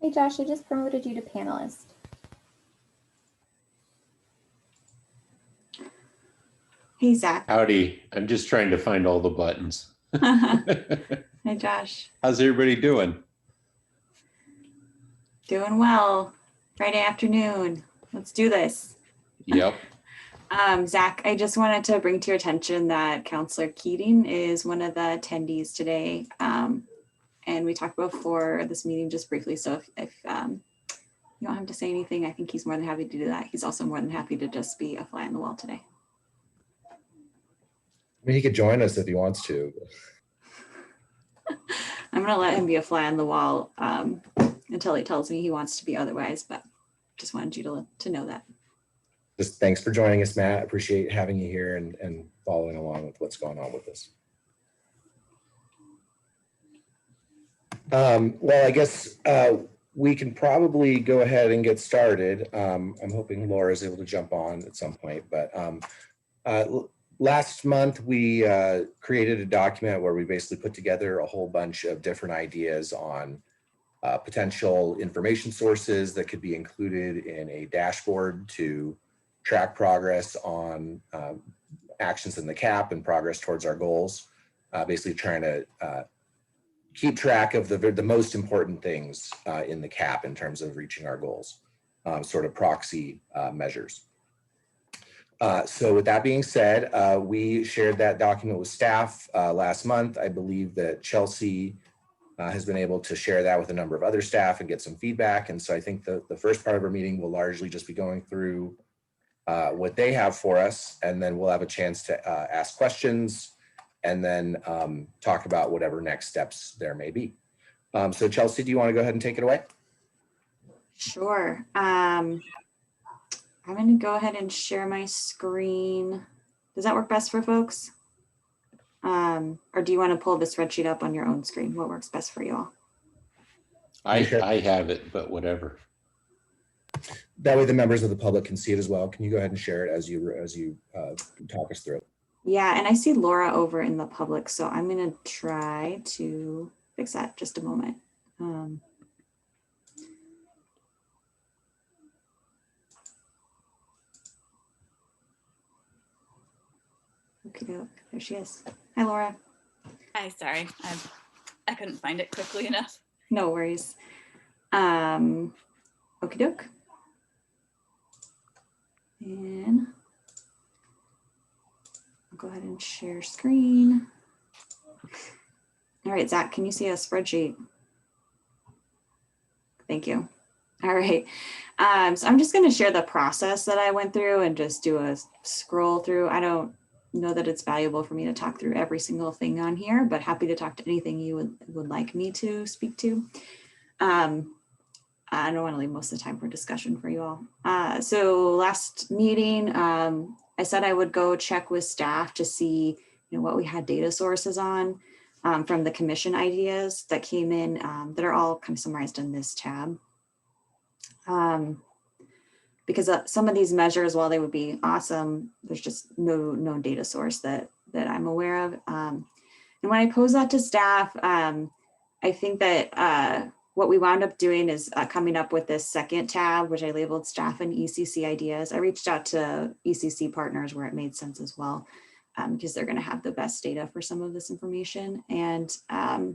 Hey Josh, I just promoted you to panelist. Hey, Zach. Howdy. I'm just trying to find all the buttons. Hey, Josh. How's everybody doing? Doing well. Friday afternoon. Let's do this. Yep. Zach, I just wanted to bring to your attention that Counselor Keating is one of the attendees today. And we talked before this meeting just briefly. So if you don't have to say anything, I think he's more than happy to do that. He's also more than happy to just be a fly on the wall today. I mean, he could join us if he wants to. I'm going to let him be a fly on the wall until he tells me he wants to be otherwise, but just wanted you to know that. Just thanks for joining us, Matt. Appreciate having you here and following along with what's going on with this. Well, I guess we can probably go ahead and get started. I'm hoping Laura is able to jump on at some point, but last month we created a document where we basically put together a whole bunch of different ideas on potential information sources that could be included in a dashboard to track progress on actions in the CAP and progress towards our goals. Basically trying to keep track of the most important things in the CAP in terms of reaching our goals, sort of proxy measures. So with that being said, we shared that document with staff last month. I believe that Chelsea has been able to share that with a number of other staff and get some feedback. And so I think the first part of our meeting will largely just be going through what they have for us, and then we'll have a chance to ask questions and then talk about whatever next steps there may be. So Chelsea, do you want to go ahead and take it away? Sure. I'm going to go ahead and share my screen. Does that work best for folks? Or do you want to pull the spreadsheet up on your own screen? What works best for you all? I have it, but whatever. That way the members of the public can see it as well. Can you go ahead and share it as you talk us through it? Yeah, and I see Laura over in the public, so I'm going to try to fix that just a moment. Okay, there she is. Hi, Laura. Hi, sorry, I couldn't find it quickly enough. No worries. Okie doke. And I'll go ahead and share screen. All right, Zach, can you see a spreadsheet? Thank you. All right. So I'm just going to share the process that I went through and just do a scroll through. I don't know that it's valuable for me to talk through every single thing on here, but happy to talk to anything you would like me to speak to. I don't want to leave most of the time for discussion for you all. So last meeting, I said I would go check with staff to see what we had data sources on from the commission ideas that came in that are all kind of summarized in this tab. Because some of these measures, while they would be awesome, there's just no data source that I'm aware of. And when I posed that to staff, I think that what we wound up doing is coming up with this second tab, which I labeled staff and ECC ideas. I reached out to ECC partners where it made sense as well, because they're going to have the best data for some of this information. And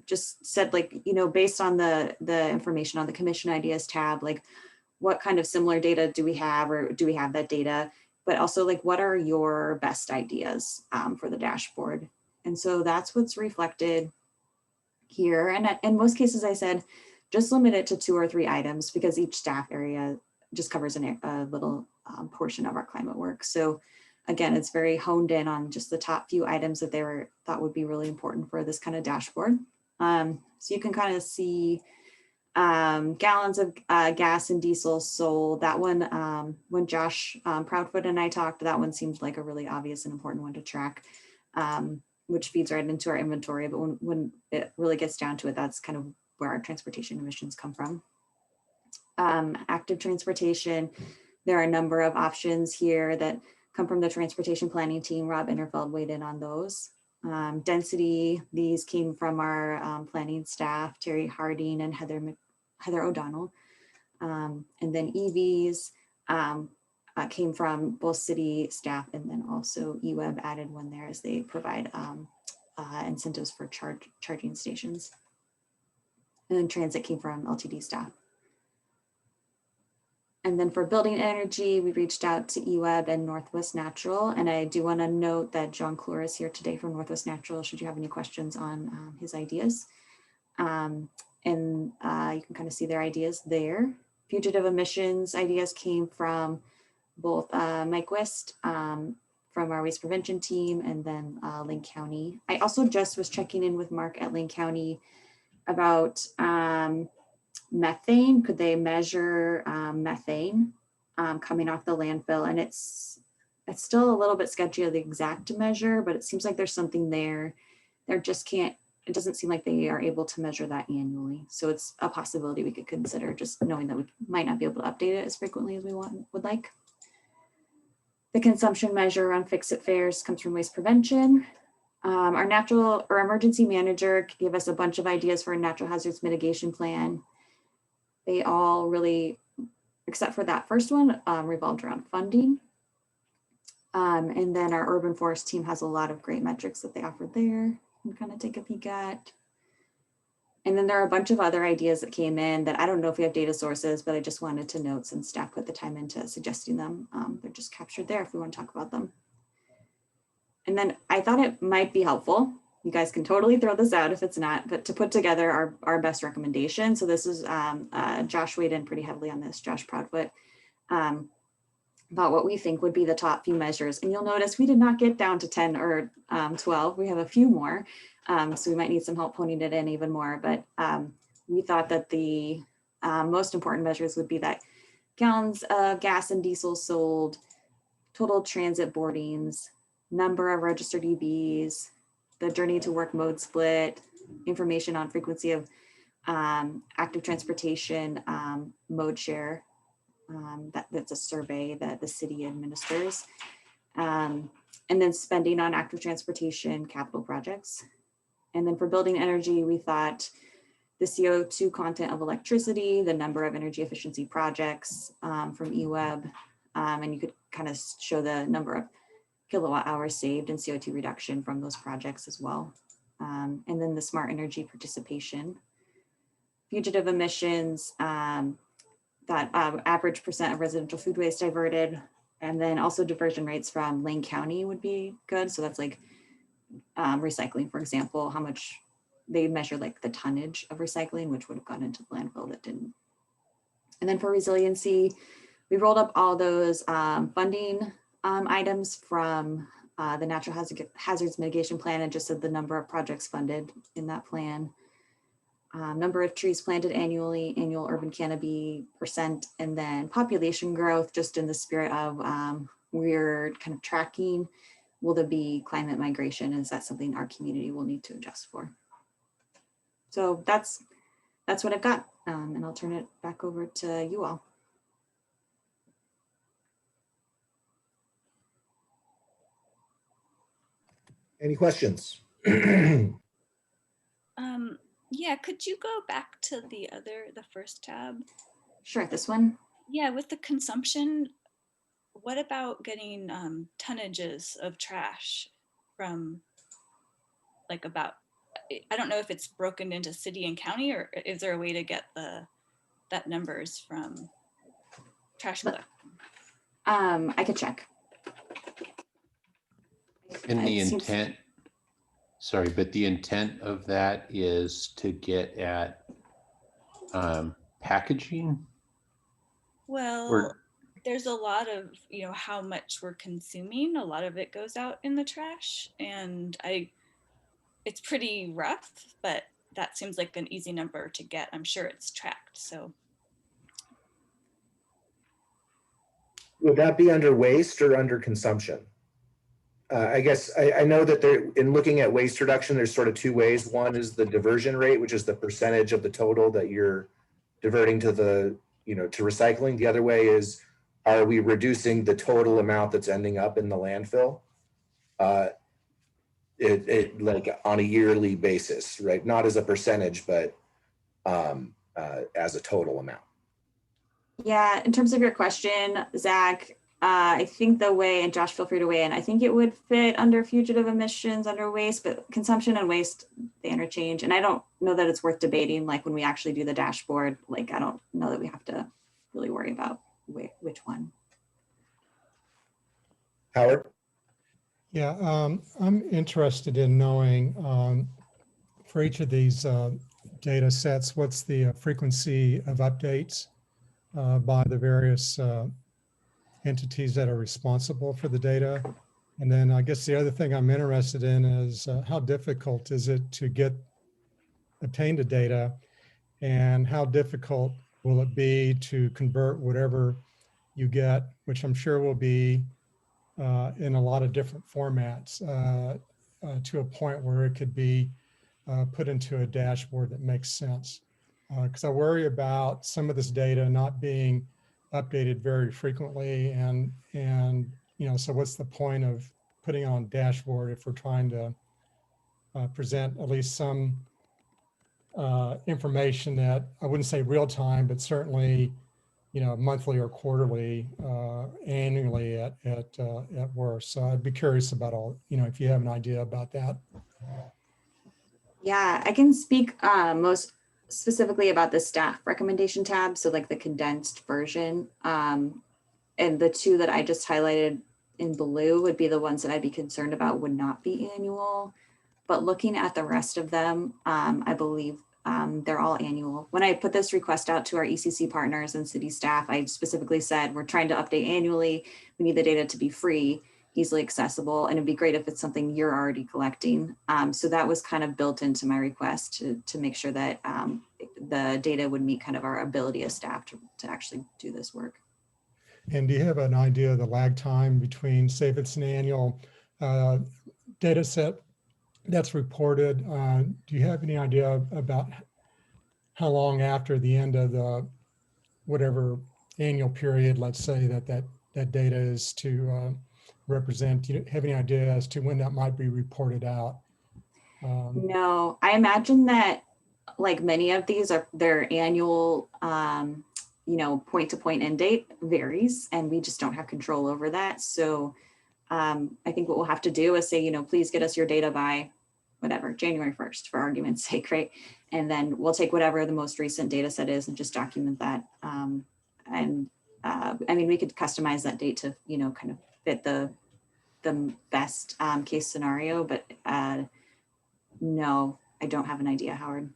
just said, based on the information on the commission ideas tab, what kind of similar data do we have, or do we have that data? But also, what are your best ideas for the dashboard? And so that's what's reflected here. And in most cases, I said, just limit it to 2 or 3 items, because each staff area just covers a little portion of our climate work. So again, it's very honed in on just the top few items that they thought would be really important for this kind of dashboard. So you can kind of see gallons of gas and diesel sold. That one, when Josh Proudfoot and I talked, that one seemed like a really obvious and important one to track, which feeds right into our inventory. But when it really gets down to it, that's kind of where our transportation emissions come from. Active transportation, there are a number of options here that come from the transportation planning team. Rob Interfeld weighed in on those. Density, these came from our planning staff, Terry Harding and Heather O'Donnell. And then EVs came from both city staff, and then also eWeb added one there as they provide incentives for charging stations. And then transit came from LTD staff. And then for building energy, we reached out to eWeb and Northwest Natural. And I do want to note that John Clore is here today from Northwest Natural, should you have any questions on his ideas. And you can kind of see their ideas there. Fugitive emissions ideas came from both Mike West from our waste prevention team, and then Lane County. I also just was checking in with Mark at Lane County about methane. Could they measure methane coming off the landfill? And it's still a little bit sketchy of the exact measure, but it seems like there's something there. There just can't, it doesn't seem like they are able to measure that annually. So it's a possibility we could consider, just knowing that we might not be able to update it as frequently as we would like. The consumption measure on fix-it fares comes from waste prevention. Our emergency manager gave us a bunch of ideas for a natural hazards mitigation plan. They all really, except for that first one, revolved around funding. And then our urban forest team has a lot of great metrics that they offered there. You can kind of take a peek at. And then there are a bunch of other ideas that came in that I don't know if we have data sources, but I just wanted to note since staff put the time into suggesting them. They're just captured there if we want to talk about them. And then I thought it might be helpful. You guys can totally throw this out if it's not, but to put together our best recommendation. So this is Josh weighed in pretty heavily on this, Josh Proudfoot, about what we think would be the top few measures. And you'll notice we did not get down to 10 or 12. We have a few more. So we might need some help honing it in even more. But we thought that the most important measures would be that gallons of gas and diesel sold, total transit boardings, number of registered EVs, the journey to work mode split, information on frequency of active transportation mode share. That's a survey that the city administers. And then spending on active transportation capital projects. And then for building energy, we thought the CO2 content of electricity, the number of energy efficiency projects from eWeb, and you could kind of show the number of kilowatt hours saved and CO2 reduction from those projects as well. And then the smart energy participation, fugitive emissions, that average percent of residential food waste diverted, and then also diversion rates from Lane County would be good. So that's like recycling, for example, how much they measure like the tonnage of recycling, which would have gone into the landfill that didn't. And then for resiliency, we rolled up all those funding items from the natural hazards mitigation plan and just said the number of projects funded in that plan. Number of trees planted annually, annual urban canopy percent, and then population growth, just in the spirit of we're kind of tracking, will there be climate migration? Is that something our community will need to adjust for? So that's what I've got, and I'll turn it back over to you all. Any questions? Yeah, could you go back to the first tab? Sure, this one. Yeah, with the consumption, what about getting tonnages of trash from like about, I don't know if it's broken into city and county, or is there a way to get that numbers from trash collection? I could check. And the intent, sorry, but the intent of that is to get at packaging? Well, there's a lot of, how much we're consuming. A lot of it goes out in the trash, and it's pretty rough, but that seems like an easy number to get. I'm sure it's tracked, so. Would that be under waste or under consumption? I guess I know that in looking at waste reduction, there's sort of two ways. One is the diversion rate, which is the percentage of the total that you're diverting to to recycling. The other way is are we reducing the total amount that's ending up in the landfill? It like on a yearly basis, right? Not as a percentage, but as a total amount. Yeah, in terms of your question, Zach, I think the way, and Josh, feel free to weigh in, I think it would fit under fugitive emissions, under waste, but consumption and waste, they interchange. And I don't know that it's worth debating, like when we actually do the dashboard, like I don't know that we have to really worry about which one. Howard? Yeah, I'm interested in knowing for each of these data sets, what's the frequency of updates by the various entities that are responsible for the data. And then I guess the other thing I'm interested in is how difficult is it to obtain the data, and how difficult will it be to convert whatever you get, which I'm sure will be in a lot of different formats to a point where it could be put into a dashboard that makes sense. Because I worry about some of this data not being updated very frequently, and you know, so what's the point of putting on dashboard if we're trying to present at least some information that I wouldn't say real time, but certainly, you know, monthly or quarterly, annually at worst. So I'd be curious about all, you know, if you have an idea about that. Yeah, I can speak most specifically about the staff recommendation tab. So like the condensed version. And the two that I just highlighted in blue would be the ones that I'd be concerned about would not be annual. But looking at the rest of them, I believe they're all annual. When I put this request out to our ECC partners and city staff, I specifically said, we're trying to update annually. We need the data to be free, easily accessible, and it'd be great if it's something you're already collecting. So that was kind of built into my request to make sure that the data would meet kind of our ability as staff to actually do this work. And do you have an idea of the lag time between, say if it's an annual data set that's reported, do you have any idea about how long after the end of the whatever annual period, let's say that data is to represent? Do you have any idea as to when that might be reported out? No, I imagine that like many of these are their annual, you know, point to point end date varies, and we just don't have control over that. So I think what we'll have to do is say, you know, please get us your data by whatever, January 1st for argument's sake, right? And then we'll take whatever the most recent data set is and just document that. I mean, we could customize that date to, you know, kind of fit the best case scenario, but no, I don't have an idea, Howard.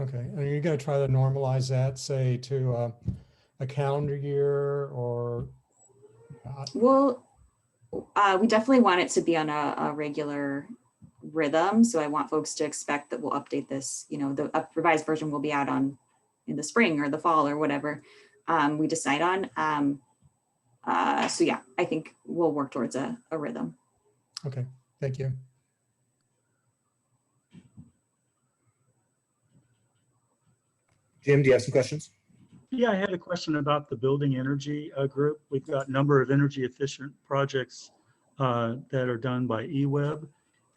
Okay, are you going to try to normalize that, say, to a calendar year or? Well, we definitely want it to be on a regular rhythm. So I want folks to expect that we'll update this, you know, the revised version will be out in the spring or the fall or whatever we decide on. So yeah, I think we'll work towards a rhythm. Okay, thank you. Jim, do you have some questions? Yeah, I had a question about the building energy group. We've got a number of energy efficient projects that are done by eWeb.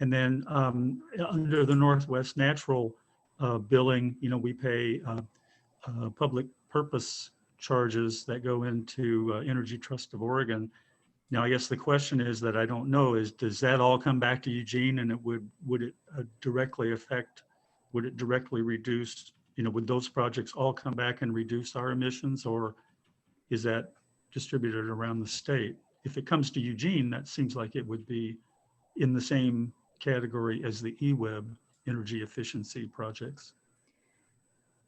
And then under the Northwest Natural billing, you know, we pay public purpose charges that go into Energy Trust of Oregon. Now, I guess the question is that I don't know is, does that all come back to Eugene, and would it directly affect, would it directly reduce, you know, would those projects all come back and reduce our emissions, or is that distributed around the state? If it comes to Eugene, that seems like it would be in the same category as the eWeb energy efficiency projects.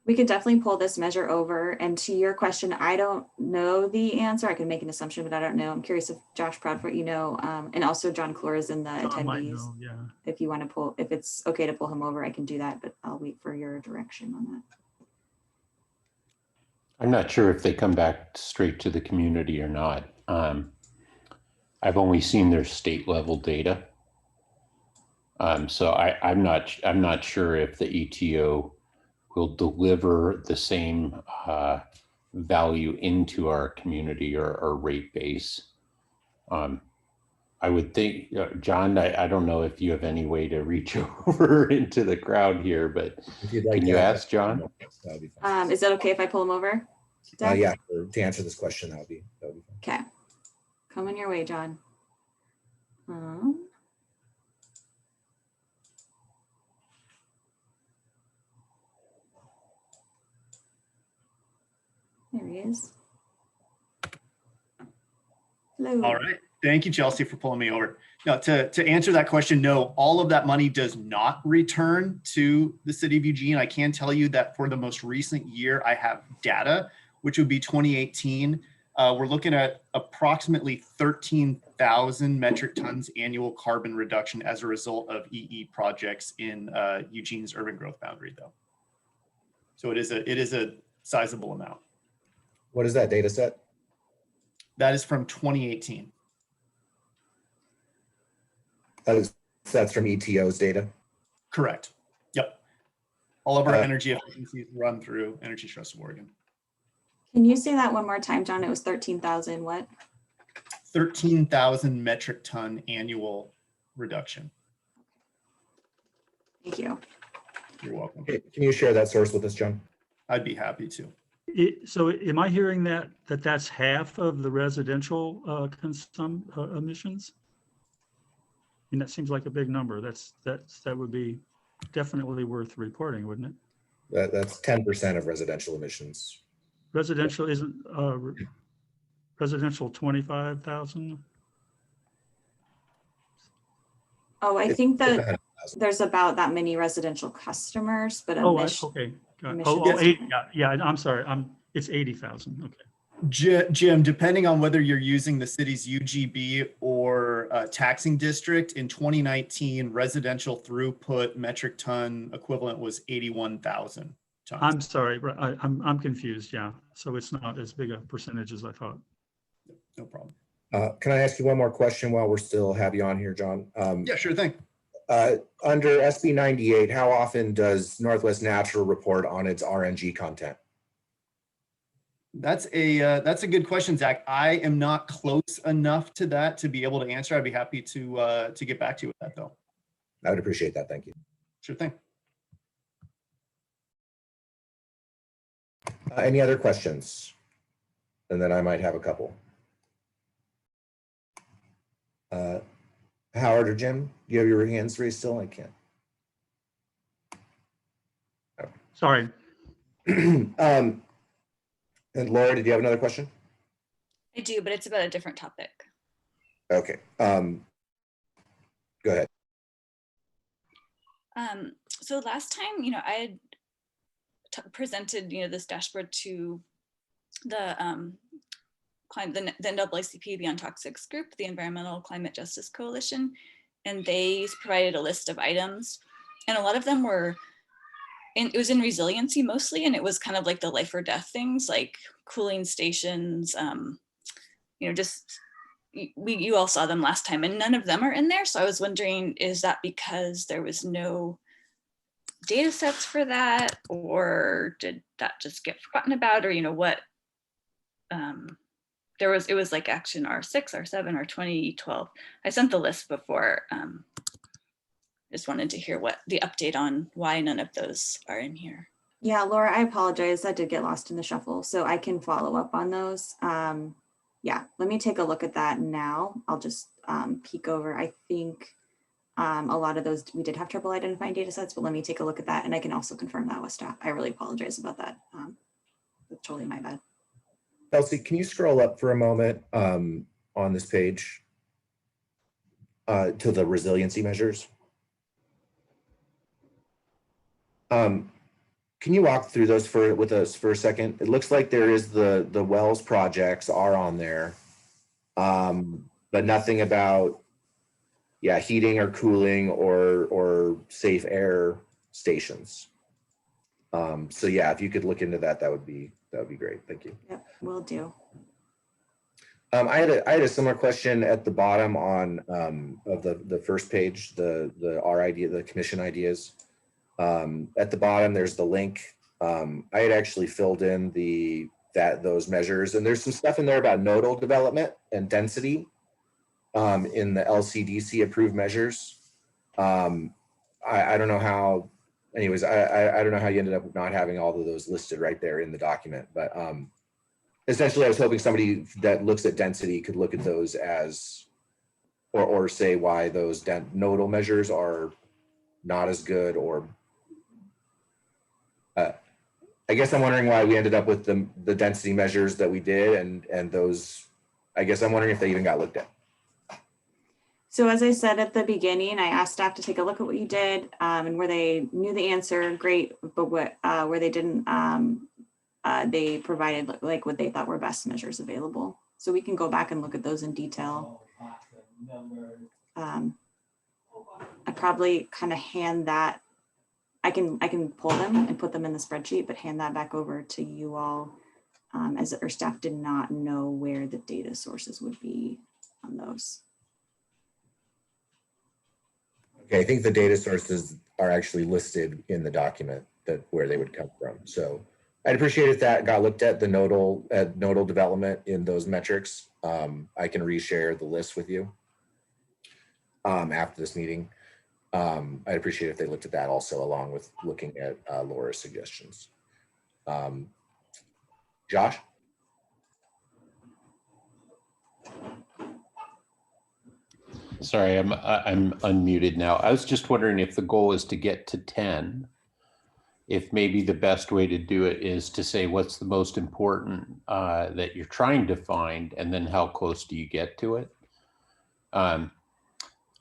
We could definitely pull this measure over. And to your question, I don't know the answer. I can make an assumption, but I don't know. I'm curious if Josh Proudfoot, you know, and also John Clore is in the John might attendees. know, yeah. If you want to pull, if it's okay to pull him over, I can do that, but I'll wait for your direction on that. I'm not sure if they come back straight to the community or not. I've only seen their state level data. So I'm not sure if the ETO will deliver the same value into our community or rate base. I would think, John, I don't know if you have any way to reach over into the crowd here, but If you'd like can to you have ask John? that would be fine. Is that okay if I pull him over? Doug? Yeah, to answer this question, that would be fine. Okay. Coming your way, John. There he is. Hello. All right. Thank you, Chelsea, for pulling me over. Now, to answer that question, no, all of that money does not return to the city of Eugene. I can tell you that for the most recent year, I have data, which would be 2018. We're looking at approximately 13,000 metric tons annual carbon reduction as a result of EE projects in Eugene's urban growth boundary, though. So it is a sizable amount. What is that data set? That is from 2018. That's from ETO's data? Correct. Yep. All of our energy efficiencies run through Energy Trust of Oregon. Can you say that one more time, John? It was 13,000 what? 13,000 metric ton annual reduction. Thank you. You're welcome. Okay, can you share that source with us, John? I'd be happy to. So am I hearing that's half of the residential emissions? I mean, that seems like a big number. That would be definitely worth reporting, wouldn't it? That's 10% of residential emissions. Residential isn't residential 25,000. Oh, I think that there's about that many residential customers, but Okay. Got it. Oh, 80, yeah. I'm sorry. It's 80,000. Okay. Jim, depending on whether you're using the city's UGB or taxing district, in 2019, residential throughput metric ton equivalent was 81,000 tons. I'm sorry. I'm confused. Yeah. So it's not as big a percentage as I thought. No problem. Can I ask you one more question while we're still have you on here, John? Yeah, sure thing. Under SB 98, how often does Northwest Natural report on its RNG content? That's a good question, Zach. I am not close enough to that to be able to answer. I'd be happy to get back to you with that, though. I would appreciate that. Thank you. Sure thing. Any other questions? And then I might have a couple. Howard or Jim, do you have your hands raised still? I can't. Sorry. And Laura, did you have another question? I do, but it's about a different topic. Okay. Go ahead. So last time, I had presented, this dashboard to the NAACP Beyond Toxics group, the Environmental Climate Justice Coalition, and they provided a list of items, and a lot of them were. And it was in resiliency mostly, and it was kind of like the life or death things, like cooling stations. You all saw them last time, and none of them are in there. So I was wondering, is that because there was no data sets for that, or did that just get forgotten about, or what? It was like action R6, R7, R20, R12. I sent the list before. Just wanted to hear what the update on why none of those are in here. Yeah, Laura, I apologize. That did get lost in the shuffle, so I can follow up on those. Yeah, let me take a look at that now. I'll just peek over. I think a lot of those, we did have trouble identifying data sets, but let me take a look at that, and I can also confirm that with staff. I really apologize about that. That's totally my bad. Kelsey, can you scroll up for a moment on this page to the resiliency measures? Can you walk through those with us for a second? It looks like there is the wells projects are on there, but nothing about heating or cooling or safe air stations. So yeah, if you could look into that, that would be great. Thank you. Yep, will do. I had a similar question at the bottom on of the first page, the commission ideas. At the bottom, there's the link. I had actually filled in the those measures. And there's some stuff in there about nodal development and density in the LCDC approved measures. I don't know how, anyways, I don't know how you ended up not having all of those listed right there in the document, but essentially I was hoping somebody that looks at density could look at those as, or say why those nodal measures are not as good, or I guess I'm wondering why we ended up with the density measures that we did, and those, I guess I'm wondering if they even got looked at. So as I said at the beginning, I asked staff to take a look at what you did, and where they knew the answer, great, but where they didn't, they provided like what they thought were best measures available. So we can go back and look at those in detail. I probably kind of hand that, I can pull them and put them in the spreadsheet, but hand that back over to you all, as our staff did not know where the data sources would be on those. Okay, I think the data sources are actually listed in the document that where they would come from. So I'd appreciate if that got looked at, the nodal development in those metrics. I can reshare the list with you after this meeting. I'd appreciate if they looked at that also, along with looking at Laura's suggestions. Josh? Sorry, I'm unmuted now. I was just wondering if the goal is to get to 10, if maybe the best way to do it is to say what's the most important that you're trying to find, and then how close do you get to it?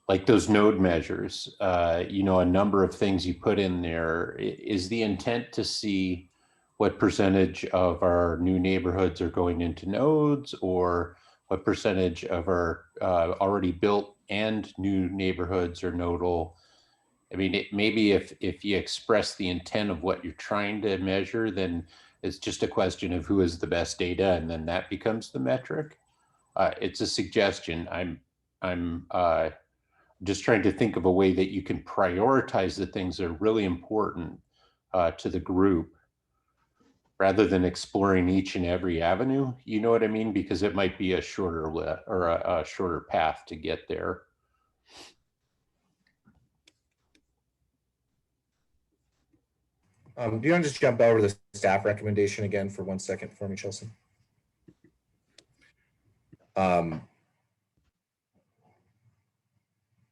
Like those node measures, you know, a number of things you put in there. Is the intent to see what percentage of our new neighborhoods are going into nodes, or what percentage of our already built and new neighborhoods are nodal? I mean, maybe if you express the intent of what you're trying to measure, then it's just a question of who has the best data, and then that becomes the metric. It's a suggestion. I'm just trying to think of a way that you can prioritize the things that are really important to the group, rather than exploring each and every avenue. You know what I mean? Because it might be a shorter or a shorter path to get there. Do you want to just jump over to the staff recommendation again for 1 second for me, Chelsea?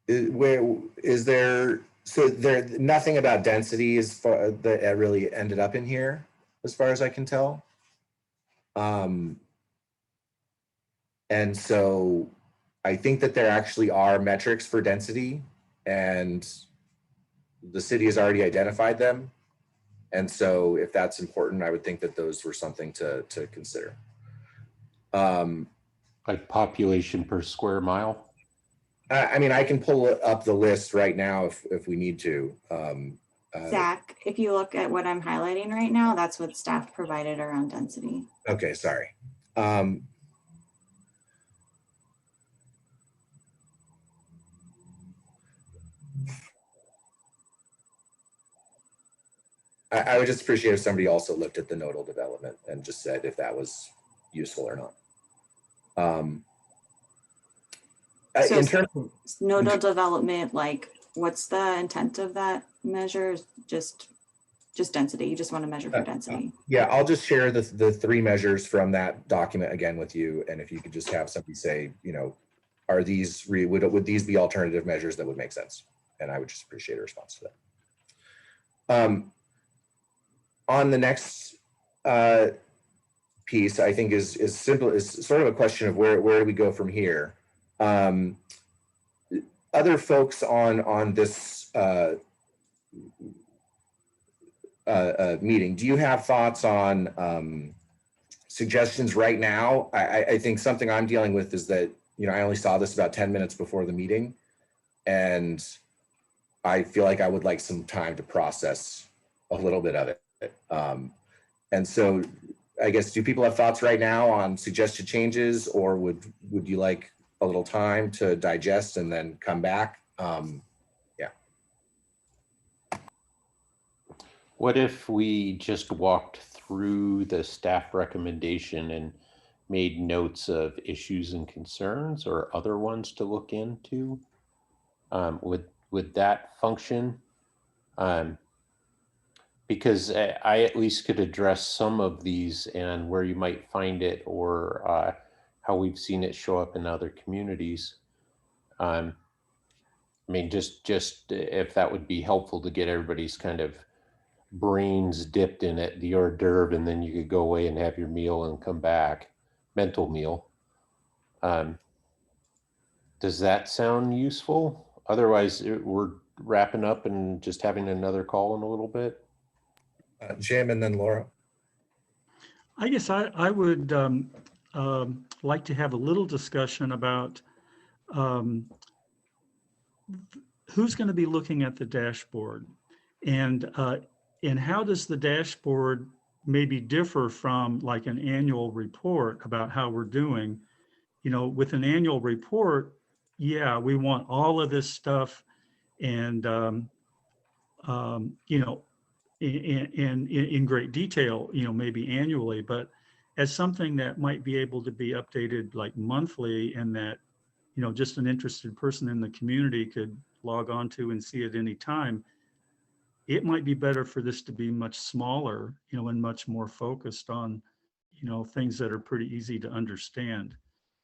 Where is there? So there nothing about density as far that really ended up in here, as far as I can tell. And so I think that there actually are metrics for density, and the city has already identified them. And so if that's important, I would think that those were something to consider. Like population per square mile? I mean, I can pull up the list right now if we need to. Zach, if you look at what I'm highlighting right now, that's what staff provided around density. Okay, sorry. I would just appreciate if somebody also looked at the nodal development and just said if that was useful or not. So in terms of nodal development, like what's the intent of that measure? Just density. You just want to measure for density. Yeah, I'll just share the three measures from that document again with you. And if you could just have somebody say, you know, are these, would these be alternative measures that would make sense? And I would just appreciate a response to that. On the next piece, I think is simple, is sort of a question of where do we go from here? Other folks on this meeting, do you have thoughts on suggestions right now? I think something I'm dealing with is that, you know, I only saw this about 10 minutes before the meeting, and I feel like I would like some time to process a little bit of it. And so I guess, do people have thoughts right now on suggested changes, or would you like a little time to digest and then come back? Yeah. What if we just walked through the staff recommendation and made notes of issues and concerns or other ones to look into? Would that function? Because I at least could address some of these and where you might find it, or how we've seen it show up in other communities. I mean, just if that would be helpful to get everybody's kind of brains dipped in it, the hors d'oeuvre, and then you could go away and have your meal and come back, mental meal. Does that sound useful? Otherwise, we're wrapping up and just having another call in a little bit. Jim and then Laura. I guess I would like to have a little discussion about who's going to be looking at the dashboard, and how does the dashboard maybe differ from like an annual report about how we're doing. You know, with an annual report, yeah, we want all of this stuff, and you know, in great detail, you know, maybe annually, but as something that might be able to be updated like monthly, and that, you know, just an interested person in the community could log on to and see at any time, it might be better for this to be much smaller, you know, and much more focused on, you know, things that are pretty easy to understand.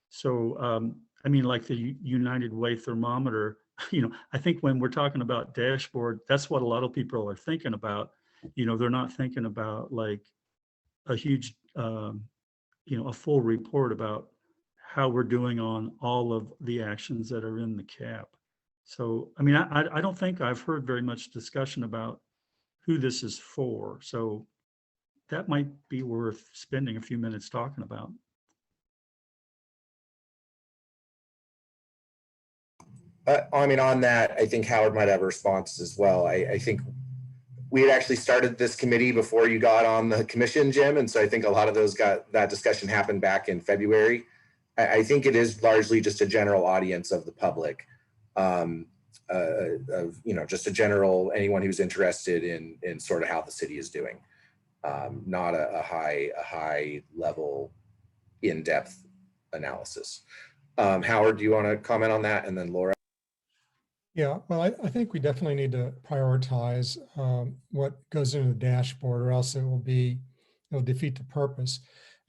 So, I mean, like the United Way thermometer, you know, I think when we're talking about dashboard, that's what a lot of people are thinking about. You know, they're not thinking about like a huge, you know, a full report about how we're doing on all of the actions that are in the CAP. So, I mean, I don't think I've heard very much discussion about who this is for. So that might be worth spending a few minutes talking about. I mean, on that, I think Howard might have a response as well. I think we had actually started this committee before you got on the commission, Jim. And so I think a lot of that discussion happened back in February. I think it is largely just a general audience of the public, of, you know, just a general, anyone who's interested in sort of how the city is doing, not a high level, in-depth analysis. Howard, do you want to comment on that? And then Laura? Yeah, well, I think we definitely need to prioritize what goes into the dashboard, or else it'll defeat the purpose.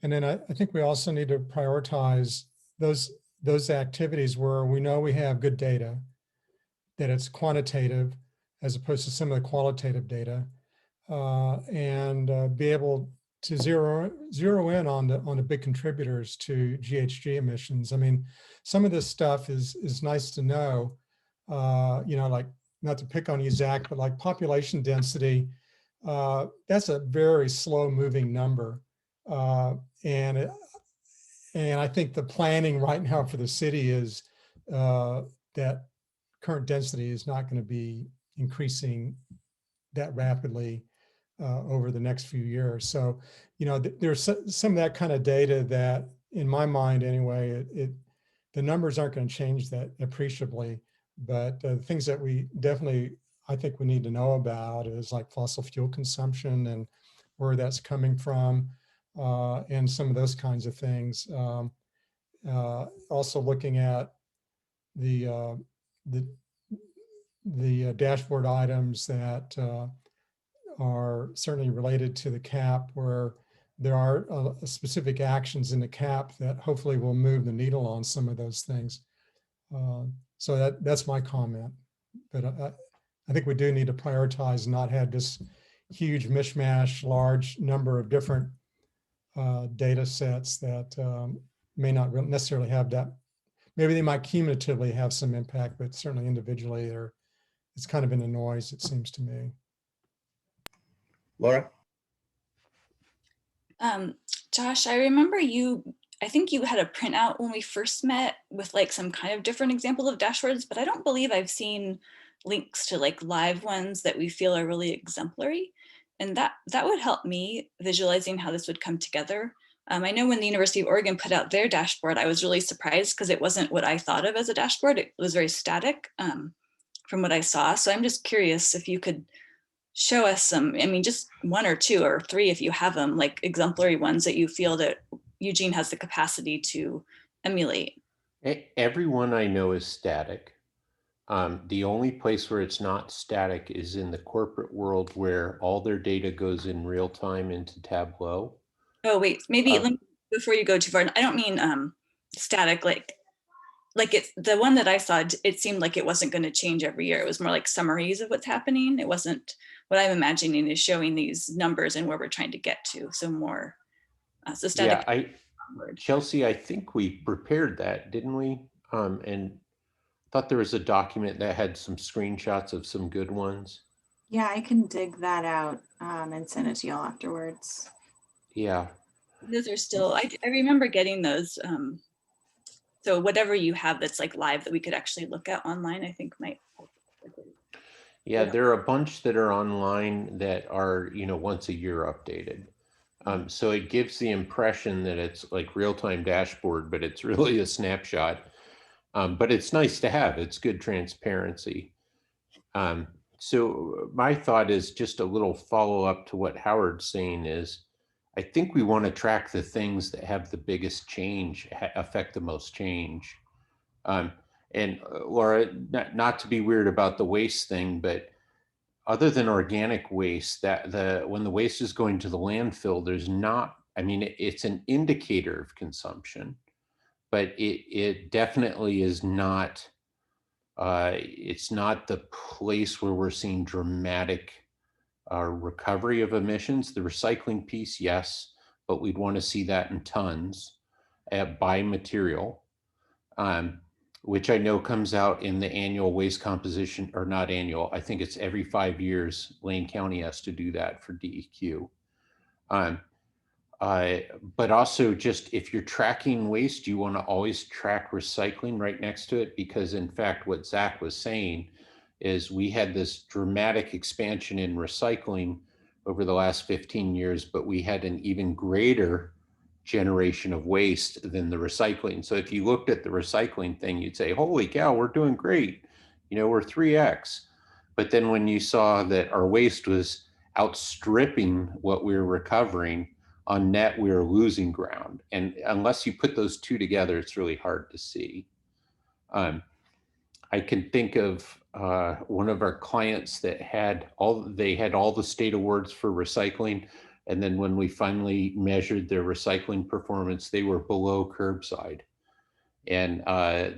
And then I think we also need to prioritize those activities where we know we have good data, that it's quantitative as opposed to some of the qualitative data, and be able to zero in on the big contributors to GHG emissions. I mean, some of this stuff is nice to know. You know, like, not to pick on you, Zach, but like population density, that's a very slow moving number. And I think the planning right now for the city is that current density is not going to be increasing that rapidly over the next few years. So, you know, there's some of that kind of data that, in my mind anyway, the numbers aren't going to change that appreciably. But things that we definitely, I think we need to know about is like fossil fuel consumption and where that's coming from, and some of those kinds of things. Also looking at the dashboard items that are certainly related to the CAP, where there are specific actions in the CAP that hopefully will move the needle on some of those things. So that's my comment. But I think we do need to prioritize and not have this huge mishmash, large number of different data sets that may not necessarily have that. Maybe they might cumulatively have some impact, but certainly individually, it's kind of in the noise, it seems to me. Laura? Josh, I remember I think you had a printout when we first met with like some kind of different example of dashboards, but I don't believe I've seen links to like live ones that we feel are really exemplary. And that would help me visualizing how this would come together. I know when the University of Oregon put out their dashboard, I was really surprised because it wasn't what I thought of as a dashboard. It was very static from what I saw. So I'm just curious if you could show us some, I mean, just one or two or three, if you have them, like exemplary ones that you feel that Eugene has the capacity to emulate. Everyone I know is static. The only place where it's not static is in the corporate world, where all their data goes in real time into Tableau. Oh, wait, maybe before you go too far, I don't mean static, like it's the one that I saw, it seemed like it wasn't going to change every year. It was more like summaries of what's happening. It wasn't, what I'm imagining is showing these numbers and where we're trying to get to. So more, so static. Yeah, Chelsea, I think we prepared that, didn't we? And thought there was a document that had some screenshots of some good ones. Yeah, I can dig that out and send it to y'all afterwards. Yeah. Those are still, I remember getting those. So whatever you have that's like live that we could actually look at online, I think might. Yeah, there are a bunch that are online that are, once a year updated. So it gives the impression that it's like real-time dashboard, but it's really a snapshot. But it's nice to have. It's good transparency. So my thought is just a little follow-up to what Howard's saying is, I think we want to track the things that have the biggest change, affect the most change. And Laura, not to be weird about the waste thing, but other than organic waste, when the waste is going to the landfill, there's not, it's an indicator of consumption, but it definitely is not, it's not the place where we're seeing dramatic recovery of emissions. The recycling piece, yes, but we'd want to see that in tons by material, which I know comes out in the annual waste composition, or not annual, I think it's every 5 years, Lane County has to do that for DEQ. But also just if you're tracking waste, you want to always track recycling right next to it, because in fact, what Zach was saying is we had this dramatic expansion in recycling over the last 15 years, but we had an even greater generation of waste than the recycling. So if you looked at the recycling thing, you'd say, holy cow, we're doing great. We're 3X. But then when you saw that our waste was outstripping what we were recovering, on net, we were losing ground. And unless you put those two together, it's really hard to see. I can think of one of our clients that had all the state awards for recycling. And then when we finally measured their recycling performance, they were below curbside. And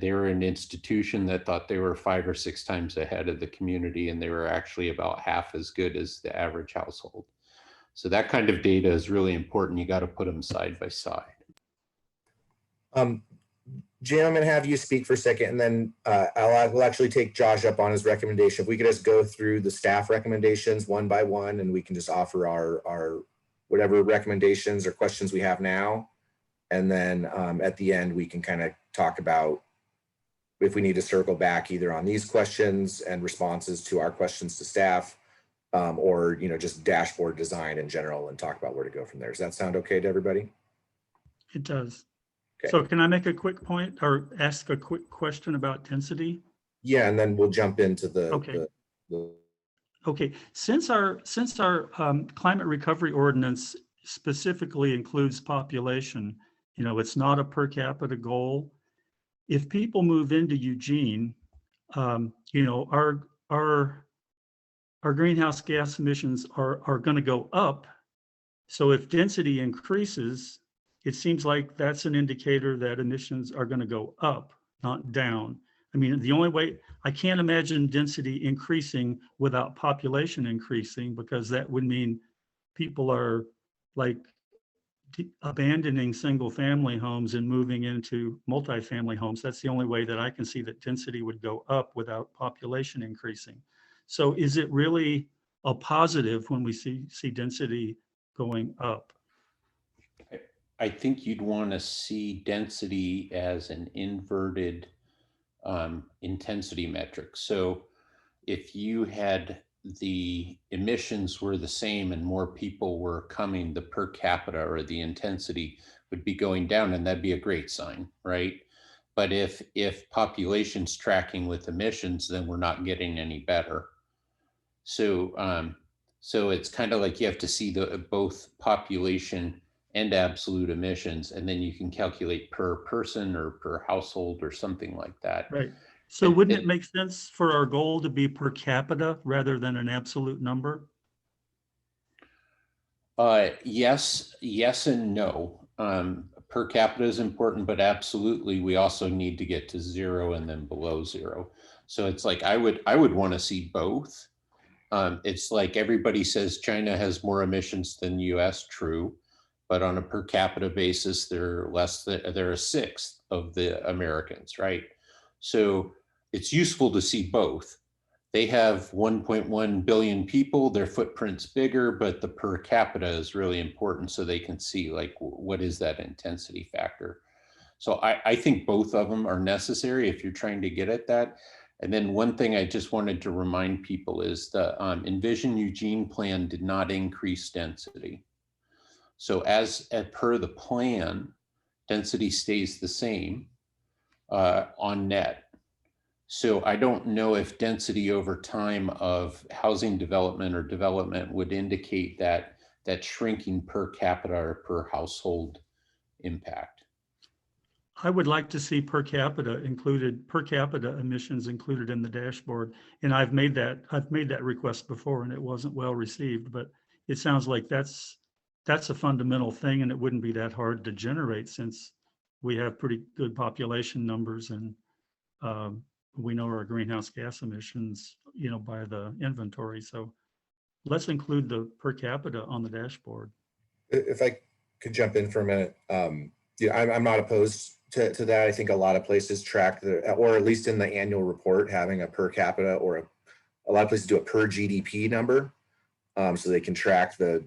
they were an institution that thought they were 5 or 6 times ahead of the community, and they were actually about half as good as the average household. So that kind of data is really important. You got to put them side by side. Jim, I'm going to have you speak for a second, and then we'll actually take Josh up on his recommendation. If we could just go through the staff recommendations one by one, and we can just offer our whatever recommendations or questions we have now. And then at the end, we can kind of talk about if we need to circle back either on these questions and responses to our questions to staff, or just dashboard design in general, and talk about where to go from there. Does that sound okay to everybody? It does. Okay. So can I make a quick point or ask a quick question about density? Yeah, and then we'll jump into the. Okay. Okay. Since our climate recovery ordinance specifically includes population, it's not a per capita goal. If people move into Eugene, our greenhouse gas emissions are going to go up. So if density increases, it seems like that's an indicator that emissions are going to go up, not down. The only way, I can't imagine density increasing without population increasing, because that would mean people are like abandoning single family homes and moving into multifamily homes. That's the only way that I can see that density would go up without population increasing. So is it really a positive when we see density going up? I think you'd want to see density as an inverted intensity metric. So if you had the emissions were the same and more people were coming, the per capita or the intensity would be going down, and that'd be a great sign, right? But if population's tracking with emissions, then we're not getting any better. So So it's kind of like you have to see both population and absolute emissions, and then you can calculate per person or per household or something like that. Right. So And- wouldn't and- it make sense for our goal to be per capita rather than an absolute number? Yes and no. Per capita is important, but absolutely, we also need to get to 0 and then below 0. So it's like I would want to see both. It's like everybody says China has more emissions than US, true, but on a per capita basis, they're they're a sixth of the Americans, right? So it's useful to see both. They have 1.1 billion people, their footprint's bigger, but the per capita is really important so they can see like what is that intensity factor. So I think both of them are necessary if you're trying to get at that. And then one thing I just wanted to remind people is the Envision Eugene plan did not increase density. So as per the plan, density stays the same on net. So I don't know if density over time of housing development or development would indicate that shrinking per capita or per household impact. I would like to see per capita emissions included in the dashboard. And I've made that request before and it wasn't well received, but it sounds like that's a fundamental thing and it wouldn't be that hard to generate since we have pretty good population numbers and we know our greenhouse gas emissions, by the inventory. So let's include the per capita on the dashboard. If I could jump in for a minute, I'm not opposed to that. I think a lot of places track or at least in the annual report, having a per capita or a lot of places do a per GDP number, so they can track their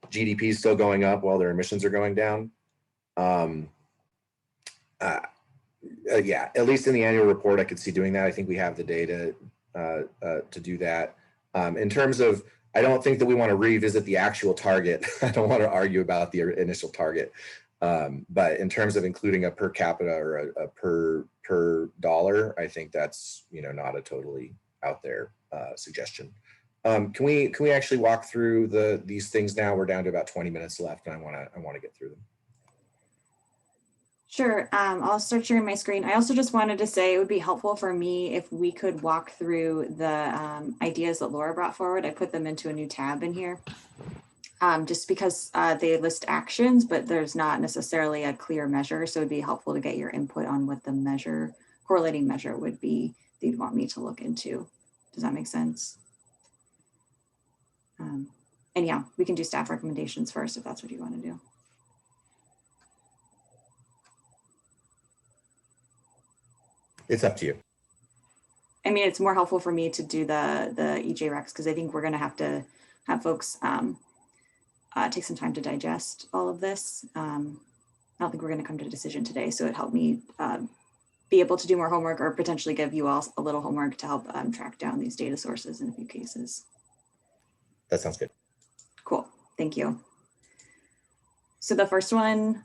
GDP is still going up while their emissions are going down. Yeah, at least in the annual report, I could see doing that. I think we have the data to do that. In terms of, I don't think that we want to revisit the actual target. I don't want to argue about the initial target. But in terms of including a per capita or a per dollar, I think that's not a totally out there suggestion. Can we actually walk through these things now? We're down to about 20 minutes left, and I want to get through them. Sure. I'll start sharing my screen. I also just wanted to say it would be helpful for me if we could walk through the ideas that Laura brought forward. I put them into a new tab in here just because they list actions, but there's not necessarily a clear measure. So it'd be helpful to get your input on what the correlating measure would be that you'd want me to look into. Does that make sense? And yeah, we can do staff recommendations first if that's what you want to do. It's up to you. I mean, it's more helpful for me to do the EJ Rex because I think we're going to have folks take some time to digest all of this. I don't think we're going to come to a decision today, so it helped me be able to do more homework or potentially give you all a little homework to help track down these data sources in a few cases. That sounds good. Cool, thank you. So the first one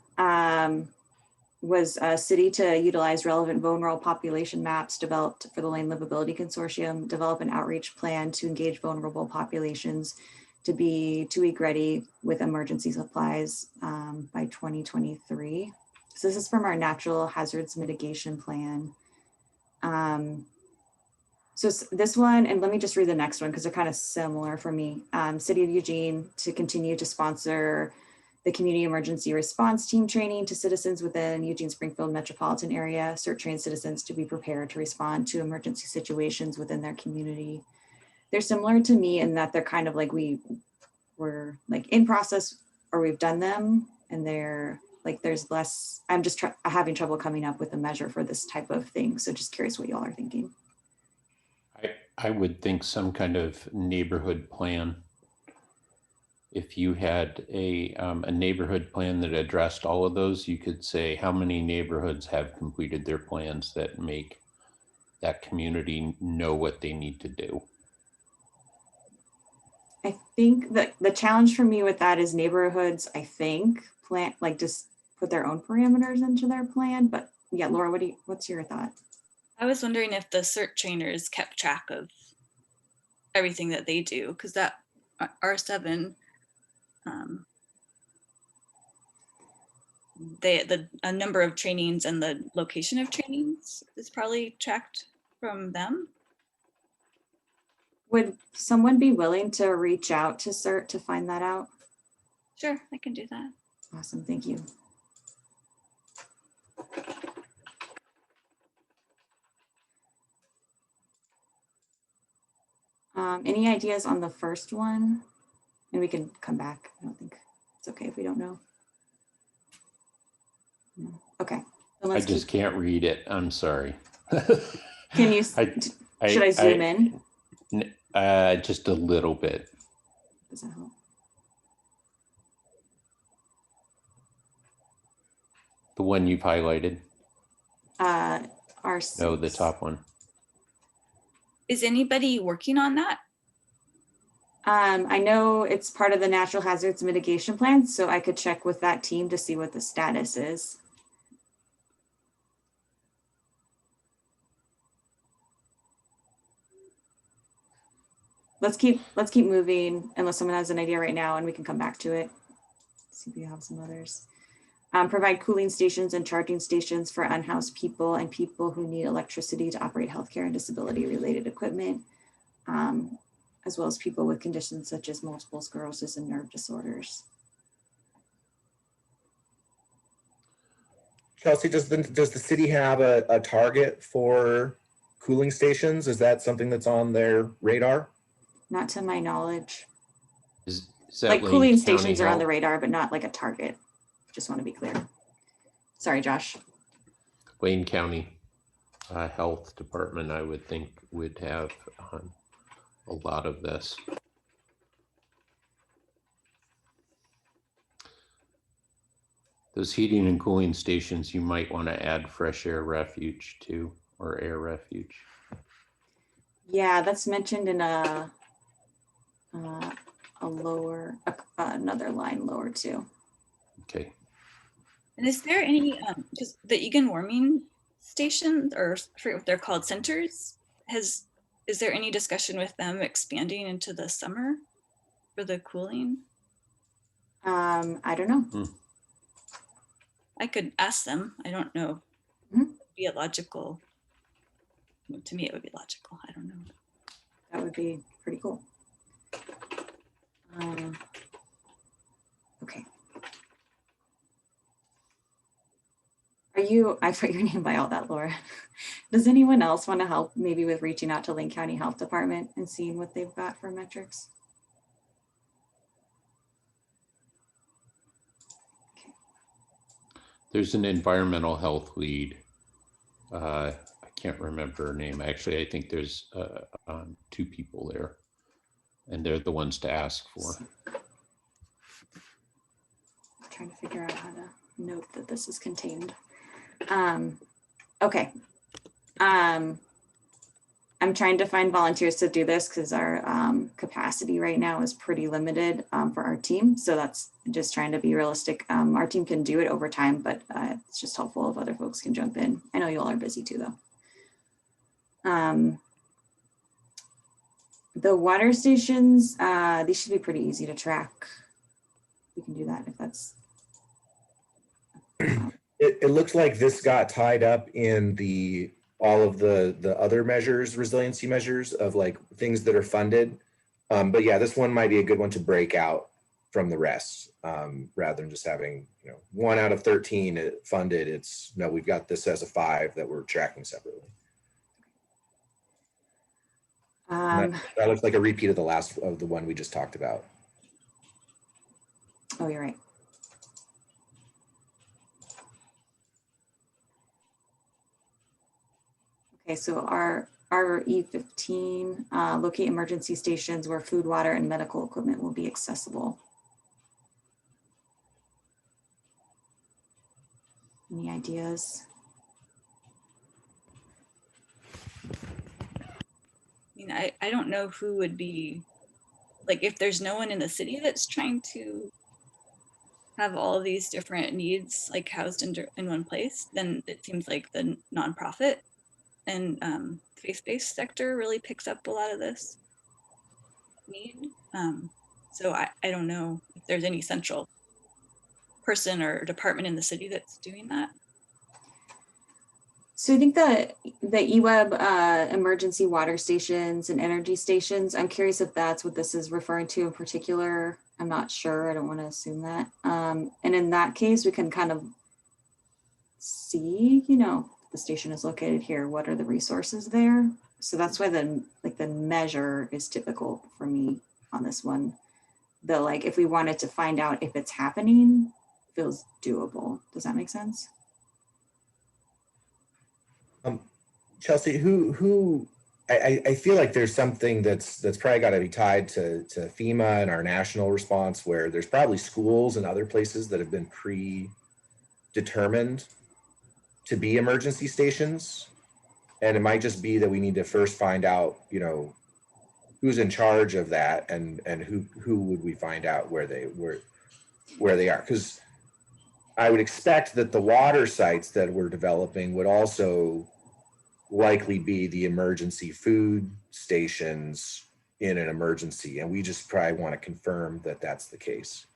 was a city to utilize relevant vulnerable population maps developed for the Land Livability Consortium, develop an outreach plan to engage vulnerable populations to be 2-week ready with emergency supplies by 2023. So this is from our natural hazards mitigation plan. So this one, and let me just read the next one because they're kind of similar for me. City of Eugene to continue to sponsor the community emergency response team training to citizens within Eugene Springfield metropolitan area, Cert train citizens to be prepared to respond to emergency situations within their community. They're similar to me in that they're kind of like we're like in process or we've done them and they're like there's less, I'm just having trouble coming up with a measure for this type of thing. So just curious what y'all are thinking. I would think some kind of neighborhood plan. If you had a neighborhood plan that addressed all of those, you could say how many neighborhoods have completed their plans that make that community know what they need to do. I think that the challenge for me with that is neighborhoods, I think, just put their own parameters into their plan. But yeah, Laura, what's your thought? I was wondering if the CERT trainers kept track of everything that they do, because that R7, a number of trainings and the location of trainings is probably tracked from them. Would someone be willing to reach out to CERT to find that out? Sure, I can do that. Awesome, thank you. Any ideas on the first one? And we can come back. I don't think it's okay if we don't know. No. Okay. Then I just can't read it. I'm sorry. Can you, should I zoom in? Just a little bit. Does that help? The one you've highlighted? R6. No, the top one. Is anybody working on that? I know it's part of the natural hazards mitigation plan, so I could check with that team to see what the status is. Let's keep moving unless someone has an idea right now, and we can come back to it. See if we have some others. Provide cooling stations and charging stations for unhoused people and people who need electricity to operate healthcare and disability related equipment, as well as people with conditions such as multiple sclerosis and nerve disorders. Chelsea, does the city have a target for cooling stations? Is that something that's on their radar? Not to my knowledge. Is that Like Lane cooling County stations are on the Health? radar, but not like a target. Just want to be clear. Sorry, Josh. Wayne County Health Department, I would think, would have a lot of this. Those heating and cooling stations, you might want to add fresh air refuge to, or air refuge. Yeah, that's mentioned in a lower, another line lower too. Okay. And is there any, just the Eugene warming stations, or I forget what they're called, centers, is there any discussion with them expanding into the summer for the cooling? I don't know. I could ask them. I don't know. Mhm. Be a logical, to me it would be logical. I don't know. That would be pretty cool. Okay. I put your name by all that, Laura. Does anyone else want to help maybe with reaching out to Lane County Health Department and seeing what they've got for metrics? Okay. There's an environmental health lead. I can't remember her name. Actually, I think there's 2 people there, and they're the ones to ask for. I'm trying to figure out how to note that this is contained. Okay. I'm trying to find volunteers to do this because our capacity right now is pretty limited for our team. So that's just trying to be realistic. Our team can do it over time, but it's just helpful if other folks can jump in. I know you all are busy too, though. The water stations, these should be pretty easy to track. We can do that if that's. It looks like this got tied up in all of the other measures, resiliency measures of like things that are funded. But yeah, this one might be a good one to break out from the rest, rather than just having 1 out of 13 funded. No, we've got this as a 5 that we're tracking separately. That looks like a repeat of the one we just talked about. Oh, you're right. Okay, so our E15, locate emergency stations where food, water, and medical equipment will be accessible. Any ideas? I mean, I don't know who would be, like, if there's no one in the city that's trying to have all of these different needs like housed in one place, then it seems like the nonprofit and faith-based sector really picks up a lot of this. need. So I don't know if there's any central person or department in the city that's doing that. So I think the eWeb emergency water stations and energy stations, I'm curious if that's what this is referring to in particular. I'm not sure. I don't want to assume that. And in that case, we can kind of see, you know, the station is located here. What are the resources there? So that's why the measure is typical for me on this one. The like, if we wanted to find out if it's happening, feels doable. Does that make sense? Chelsea, I feel like there's something that's probably got to be tied to FEMA and our national response, where there's probably schools and other places that have been predetermined to be emergency stations. And it might just be that we need to first find out, you know, who's in charge of that, and who would we find out where they are. Because I would expect that the water sites that we're developing would also likely be the emergency food stations in an emergency. And we just probably want to confirm that that's the case.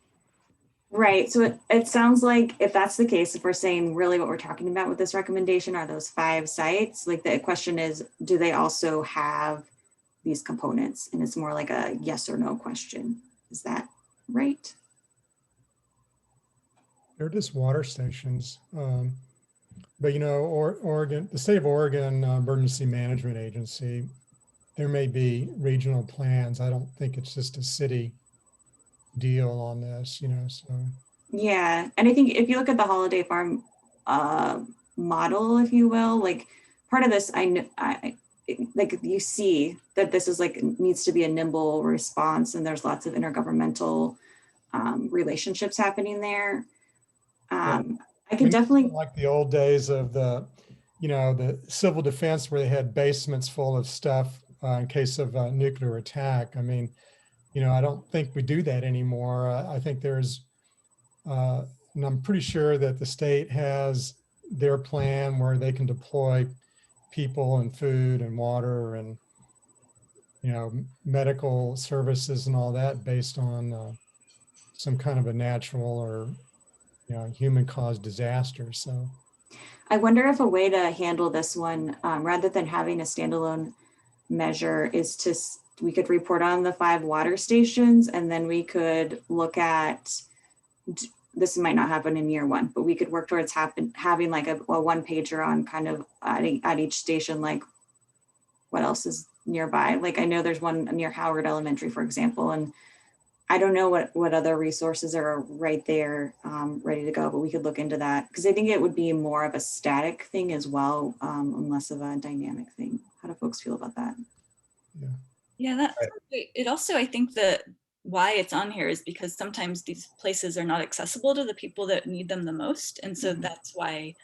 Right. So it sounds like if that's the case, if we're saying really what we're talking about with this recommendation are those 5 sites, like the question is, do they also have these components? And it's more like a yes or no question. Is that right? They're just water stations. But, you know, Oregon, the state of Oregon Emergency Management Agency, there may be regional plans. I don't think it's just a city deal on this, you know, so. Yeah. And I think if you look at the Holiday Farm model, if you will, like part of this, like you see that this is like, needs to be a nimble response, and there's lots of intergovernmental relationships happening there. I can definitely like the old days of the, you know, the civil defense where they had basements full of stuff in case of a nuclear attack. I mean, you know, I don't think we do that anymore. I think there's, and I'm pretty sure that the state has their plan where they can deploy people and food and water and, you know, medical services and all that based on some kind of a natural or, you know, human caused disaster. So I wonder if a way to handle this one, rather than having a standalone measure, is to, we could report on the 5 water stations, and then we could look at, this might not happen in year 1, but we could work towards having like a 1-pager on kind of at each station, like what else is nearby. Like I know there's one near Howard Elementary, for example, and I don't know what other resources are right there ready to go, but we could look into that, because I think it would be more of a static thing as well, and less of a dynamic thing. How do folks feel about that? Yeah, that's great. It also, I think that why it's on here is because sometimes these places are not accessible to the people that need them the most. And so that's why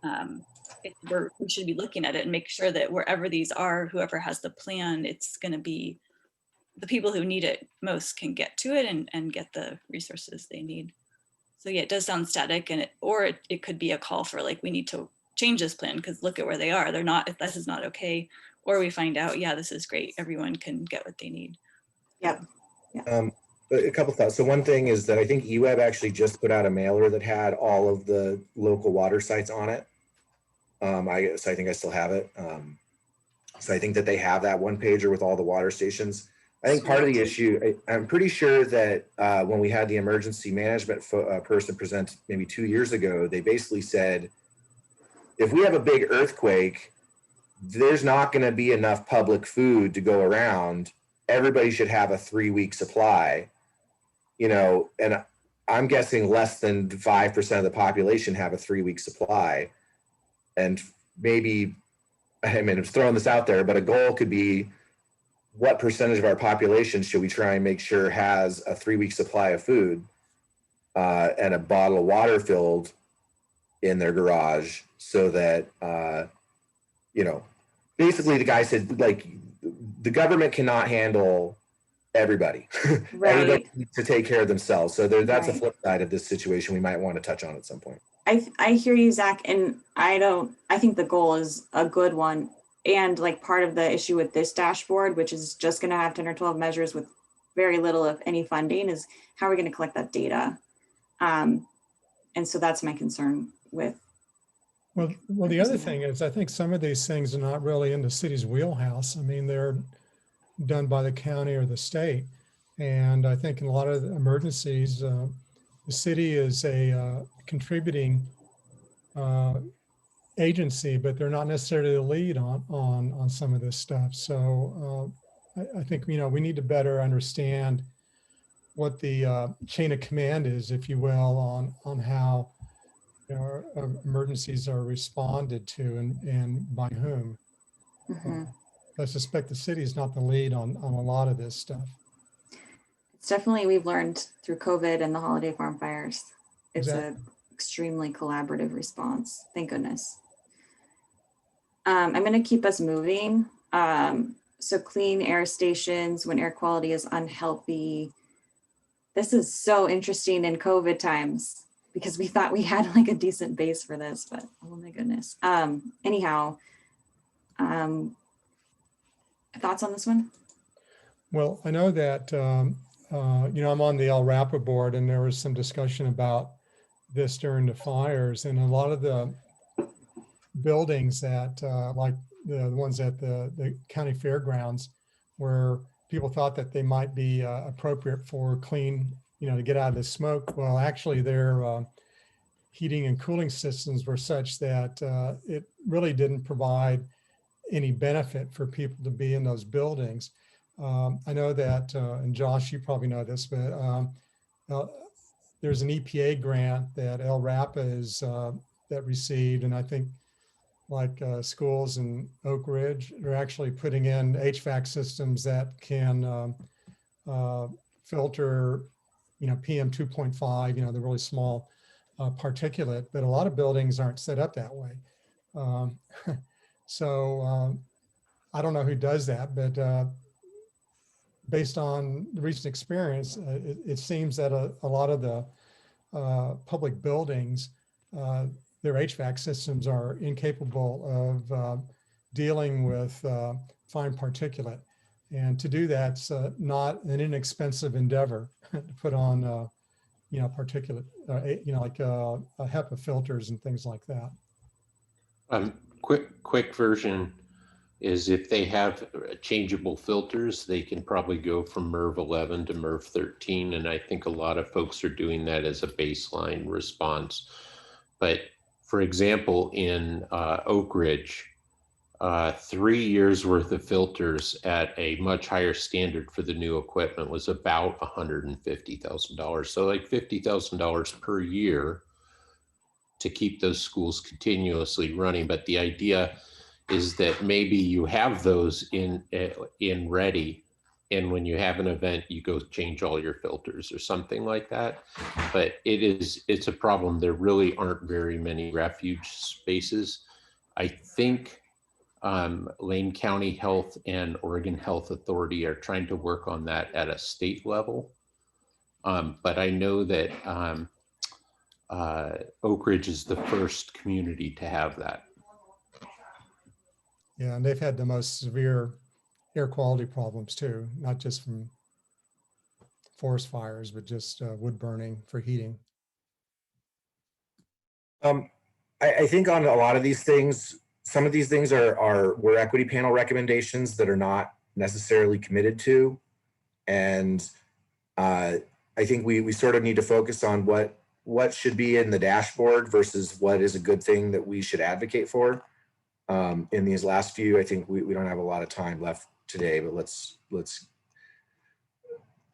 we should be looking at it and make sure that wherever these are, whoever has the plan, it's going to be the people who need it most can get to it and get the resources they need. So yeah, it does sound static, and it could be a call for like, we need to change this plan because look at where they are. They're not, if this is not okay, or we find out, yeah, this is great. Everyone can get what they need. Yep. A couple thoughts. So one thing is that I think eWeb actually just put out a mailer that had all of the local water sites on it. So I think I still have it. So I think that they have that 1-pager with all the water stations. I think part of the issue, I'm pretty sure that when we had the emergency management person present maybe 2 years ago, they basically said, if we have a big earthquake, there's not going to be enough public food to go around. Everybody should have a 3-week supply, you know, and I'm guessing less than 5% of the population have a 3-week supply. And maybe, I mean, I'm throwing this out there, but a goal could be, what percentage of our population should we try and make sure has a 3-week supply of food and a bottle of water filled in their garage, so that, you know, basically the guy said, like, the government cannot handle everybody. Right. Everybody needs to take care of themselves. So that's a Right. flip side of this situation we might want to touch on at some point. I hear you, Zach, and I think the goal is a good one. And like part of the issue with this dashboard, which is just going to have 10 or 12 measures with very little of any funding, is how are we going to collect that data? And so that's my concern with. Well, the other thing is, I think some of these things are not really in the city's wheelhouse. I mean, they're done by the county or the state. And I think in a lot of the emergencies, the city is a contributing agency, but they're not necessarily the lead on some of this stuff. So I think, you know, we need to better understand what the chain of command is, if you will, on how, you know, emergencies are responded to and by whom. I suspect the city is not the lead on a lot of this stuff. It's definitely, we've learned through COVID and the holiday farm fires. It's Exactly. an extremely collaborative response. Thank goodness. I'm going to keep us moving. So clean air stations when air quality is unhealthy. This is so interesting in COVID times because we thought we had like a decent base for this, but oh my goodness. Anyhow, thoughts on this one? Well, I know that, you know, I'm on the LRAPA board, and there was some discussion about this during the fires, and a lot of the buildings that like the ones at the county fairgrounds, where people thought that they might be appropriate for clean, you know, to get out of the smoke. Well, actually their heating and cooling systems were such that it really didn't provide any benefit for people to be in those buildings. I know that, and Josh, you probably know this, but there's an EPA grant that LRAPA is that received, and I think like schools in Oak Ridge, they're actually putting in HVAC systems that can filter, you know, PM 2.5, you know, the really small particulate, but a lot of buildings aren't set up that way. So I don't know who does that, but based on the recent experience, it seems that a lot of the public buildings, their HVAC systems are incapable of dealing with fine particulate. And to do that's not an inexpensive endeavor to put on, you know, particulate, you know, like HEPA filters and things like that. Quick version is if they have changeable filters, they can probably go from MERV 11 to MERV 13. And I think a lot of folks are doing that as a baseline response. But for example, in Oak Ridge, 3 years worth of filters at a much higher standard for the new equipment was about $150,000. So like $50,000 per year to keep those schools continuously running. But the idea is that maybe you have those in ready, and when you have an event, you go change all your filters or something like that. But it's a problem. There really aren't very many refuge spaces. I think Lane County Health and Oregon Health Authority are trying to work on that at a state level. But I know that Oak Ridge is the first community to have that. Yeah, and they've had the most severe air quality problems too, not just from forest fires, but just wood burning for heating. I think on a lot of these things, some of these things were equity panel recommendations that are not necessarily committed to. And I think we sort of need to focus on what should be in the dashboard versus what is a good thing that we should advocate for. In these last few, I think we don't have a lot of time left today, but let's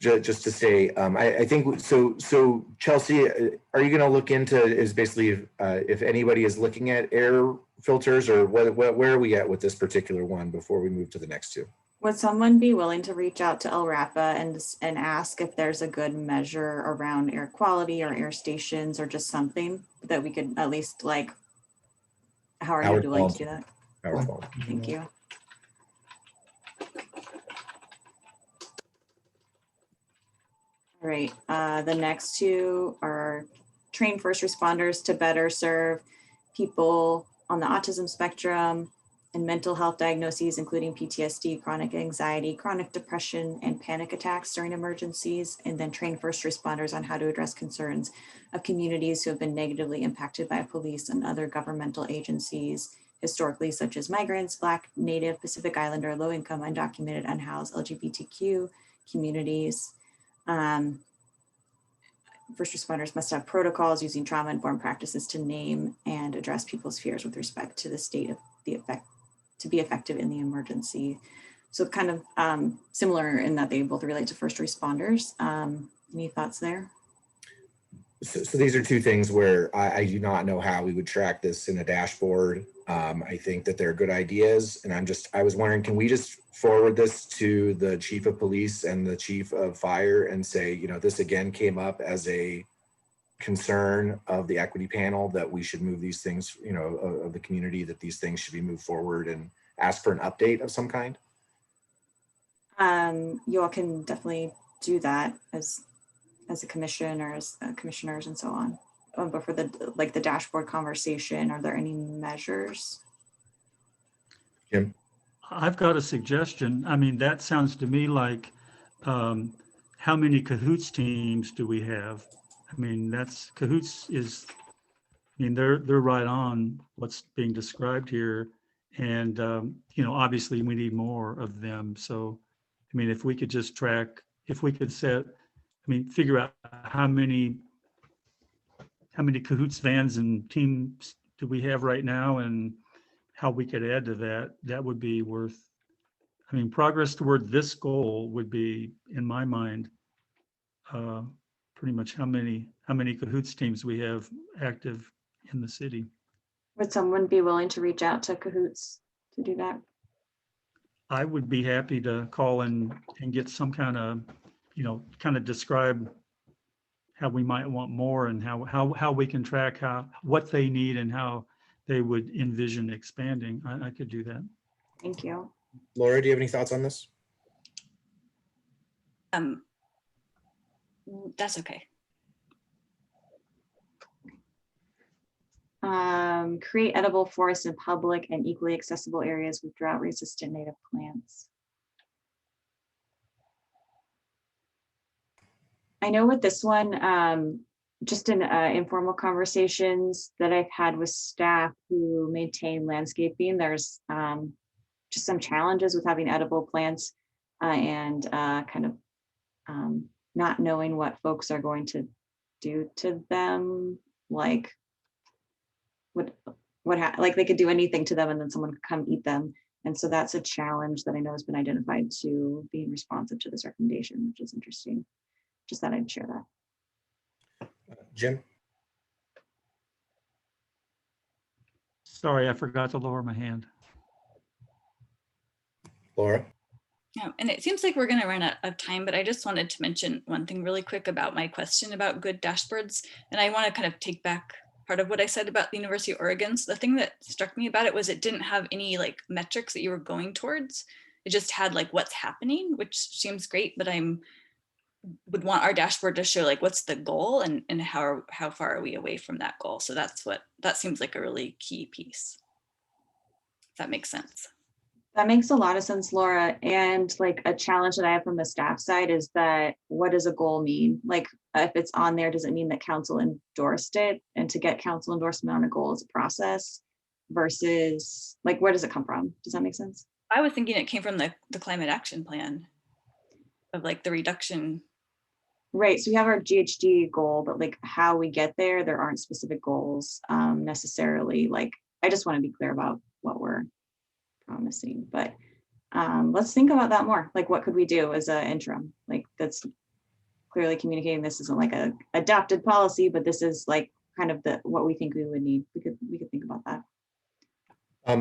just to say, I think so. Chelsea, are you going to look into is basically if anybody is looking at air filters, or where are we at with this particular one before we move to the next two? Would someone be willing to reach out to LRAPA and ask if there's a good measure around air quality or air stations or just something that we could at least like? Howard, would you like to do that? Thank you. All right, the next two are train first responders to better serve people on the autism spectrum and mental health diagnoses, including PTSD, chronic anxiety, chronic depression, and panic attacks during emergencies, and then train first responders on how to address concerns of communities who have been negatively impacted by police and other governmental agencies, historically, such as migrants, Black, Native, Pacific Islander, low-income, undocumented, unhoused, LGBTQ communities. First responders must have protocols using trauma-informed practices to name and address people's fears with respect to the state of the effect to be effective in the emergency. So kind of similar in that they both relate to first responders. Any thoughts there? So these are two things where I do not know how we would track this in a dashboard. I think that they're good ideas, and I was wondering, can we just forward this to the chief of police and the chief of fire and say, you know, this again came up as a concern of the equity panel that we should move these things, you know, of the community, that these things should be moved forward, and ask for an update of some kind? You all can definitely do that as a commission or as commissioners and so on. But for the dashboard conversation, are there any measures? Jim? I've got a suggestion. I mean, that sounds to me like, how many CAHOOTS teams do we have? I mean, CAHOOTS is, I mean, they're right on what's being described here. And, you know, obviously we need more of them. So, I mean, if we could just track, if we could figure out how many CAHOOTS vans and teams do we have right now, and how we could add to that, that would be worth, I mean, progress toward this goal would be, in my mind, pretty much how many CAHOOTS teams we have active in the city. Would someone be willing to reach out to CAHOOTS to do that? I would be happy to call and get some kind of, you know, kind of describe how we might want more, and how we can track what they need and how they would envision expanding. I could do that. Thank you. Laura, do you have any thoughts on this? That's okay. Create edible forests in public and equally accessible areas with drought-resistant native plants. I know with this one, just in informal conversations that I've had with staff who maintain landscaping, there's just some challenges with having edible plants and kind of not knowing what folks are going to do to them, like like they could do anything to them and then someone could come eat them. And so that's a challenge that I know has been identified to being responsive to this recommendation, which is interesting. Just thought I'd share that. Jim? Sorry, I forgot to lower my hand. Laura? Yeah, and it seems like we're going to run out of time, but I just wanted to mention one thing really quick about my question about good dashboards. And I want to kind of take back part of what I said about the University of Oregon. So the thing that struck me about it was it didn't have any like metrics that you were going towards. It just had like what's happening, which seems great, but would want our dashboard to show like what's the goal and how far are we away from that goal. So that seems like a really key piece. If that makes sense. That makes a lot of sense, Laura. And like a challenge that I have from the staff side is that what does a goal mean? Like if it's on there, does it mean that council endorsed it? And to get council endorsement on a goal is a process versus like, where does it come from? Does that make sense? I was thinking it came from the climate action plan of like the reduction. Right, so we have our GHG goal, but like how we get there aren't specific goals necessarily. Like, I just want to be clear about what we're promising, but let's think about that more. Like, what could we do as an interim? Like, that's clearly communicating this isn't like a adopted policy, but this is like kind of what we think we would need. We could think about that. I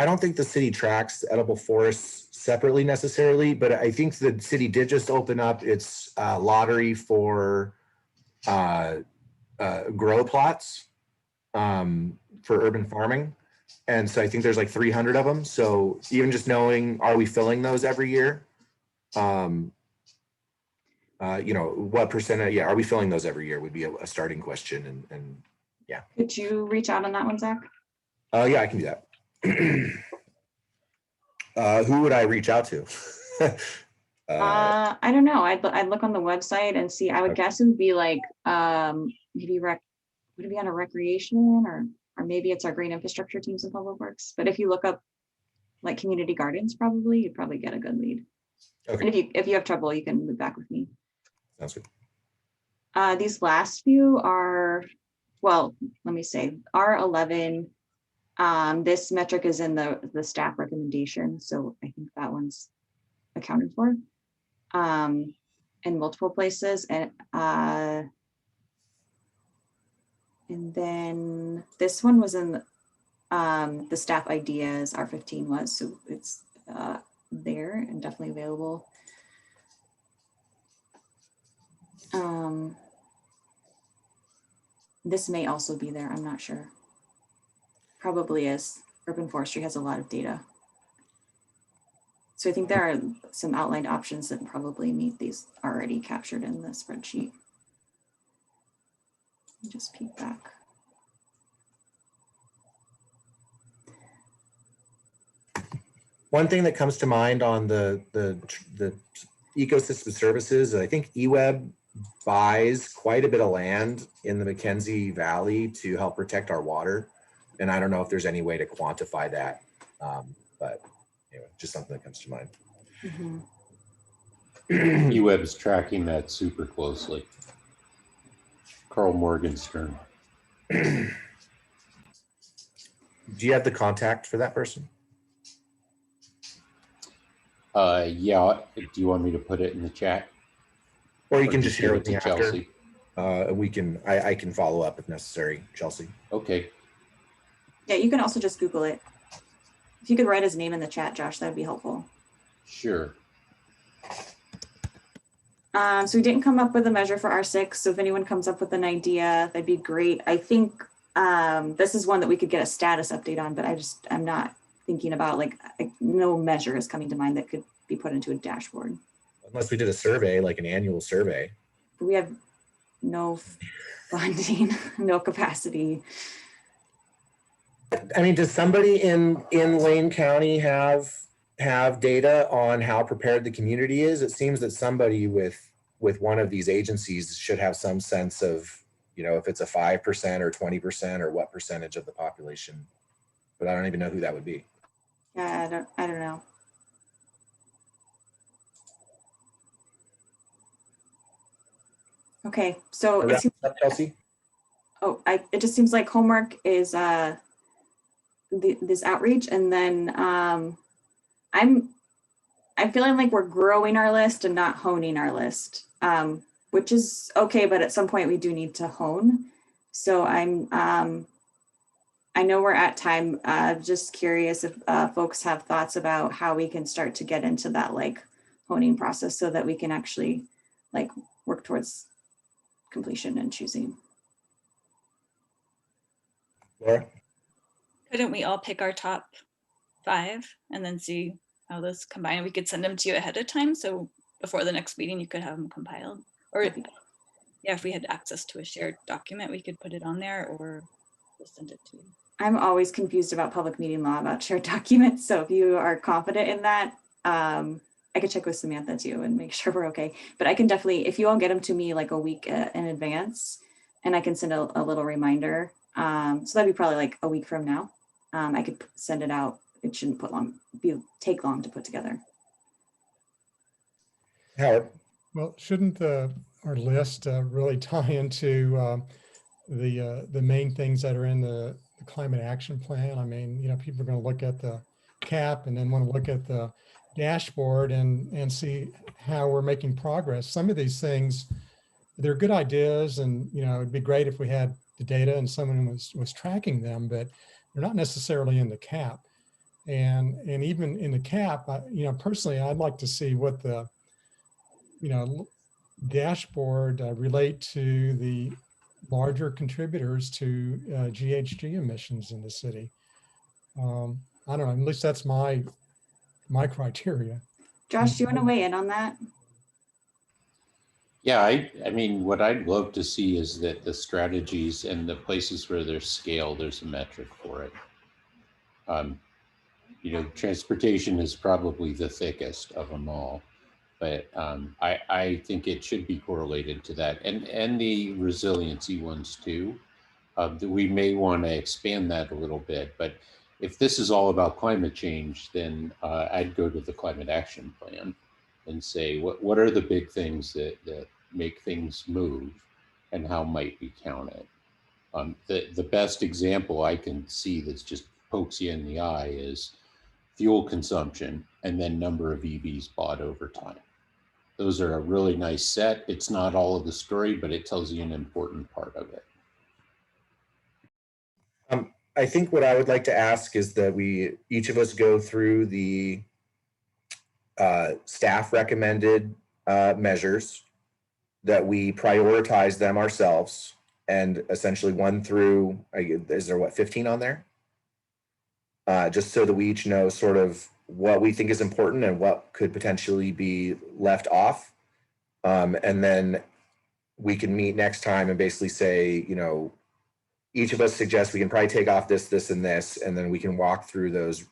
don't think the city tracks edible forests separately necessarily, but I think the city did just open up its lottery for grow plots for urban farming. And so I think there's like 300 of them. So even just knowing, are we filling those every year? You know, what percent, are we filling those every year would be a starting question. And yeah. Could you reach out on that one, Zach? Yeah, I can do that. Who would I reach out to? I don't know. I'd look on the website and see. I would Okay. guess it would be like maybe would it be on a recreation or maybe it's our green infrastructure teams in public works. But if you look up like community gardens, you'd probably get a good lead. Okay. And if you have trouble, you can move back with me. Sounds good. These last few are, well, let me say R11. This metric is in the staff recommendation, so I think that one's accounted for in multiple places. And then this one was in the staff ideas, R15 was, so it's there and definitely available. This may also be there, I'm not sure. Probably is. Urban forestry has a lot of data. So I think there are some outlined options that probably meet these already captured in the spreadsheet. Just peek back. One thing that comes to mind on the ecosystem services, I think eWeb buys quite a bit of land in the McKenzie Valley to help protect our water. And I don't know if there's any way to quantify that, but anyway, just something that comes to mind. Mm-hmm. eWeb's tracking that super closely. Carl Morgenstern. Do you have the contact for that person? Yeah, do you want me to put it in the chat? Or you can just share give with me it to after. Chelsea? I can follow up if necessary, Chelsea. Okay. Yeah, you can also just Google it. If you could write his name in the chat, Josh, that'd be helpful. Sure. So we didn't come up with a measure for R6. So if anyone comes up with an idea, that'd be great. I think this is one that we could get a status update on, but I'm not thinking about like no measure is coming to mind that could be put into a dashboard. Unless we did a survey, like an annual survey. We have no funding, no capacity. I mean, does somebody in Lane County have data on how prepared the community is? It seems that somebody with one of these agencies should have some sense of, you know, if it's a 5% or 20% or what percentage of the population, but I don't even know who that would be. Yeah, I don't know. Okay, so it seems, Chelsea? it just seems like homework is this outreach, and then I'm feeling like we're growing our list and not honing our list, which is okay, but at some point we do need to hone. So I know we're at time. Just curious if folks have thoughts about how we can start to get into that like honing process so that we can actually like work towards completion and choosing. Laura? Couldn't we all pick our top 5 and then see how those combine? We could send them to you ahead of time, so before the next meeting you could have them compiled. Or yeah, if we had access to a shared document, we could put it on there or just send it to you. I'm always confused about public meeting law about shared documents. So if you are confident in that, I could check with Samantha too and make sure we're okay. But I can definitely, if you all get them to me like a week in advance, and I can send a little reminder. So that'd be probably like a week from now. I could send it out. It shouldn't take long to put together. Howard? Well, shouldn't our list really tie into the main things that are in the climate action plan? I mean, you know, people are going to look at the CAP and then want to look at the dashboard and see how we're making progress. Some of these things, they're good ideas, and you know, it'd be great if we had the data and someone was tracking them, but they're not necessarily in the CAP. And even in the CAP, you know, personally, I'd like to see what the, you know, dashboard relate to the larger contributors to GHG emissions in the city. I don't know, at least that's my criteria. Josh, do you want to weigh in on that? Yeah, I mean, what I'd love to see is that the strategies and the places where there's scale, there's a metric for it. you know, transportation is probably the thickest of them all. But I think it should be correlated to that, and the resiliency ones too. We may want to expand that a little bit, but if this is all about climate change, then I'd go to the climate action plan and say, what are the big things that make things move, and how might we count it? The best example I can see that's just pokes you in the eye is fuel consumption and then number of EVs bought over time. Those are a really nice set. It's not all of the story, but it tells you an important part of it. I think what I would like to ask is that each of us go through the staff recommended measures, that we prioritize them ourselves, and essentially 1 through, is there what, 15 on there? Just so that we each know sort of what we think is important and what could potentially be left off. And then we can meet next time and basically say, you know, each of us suggests we can probably take off this, this, and this, and then we can walk through those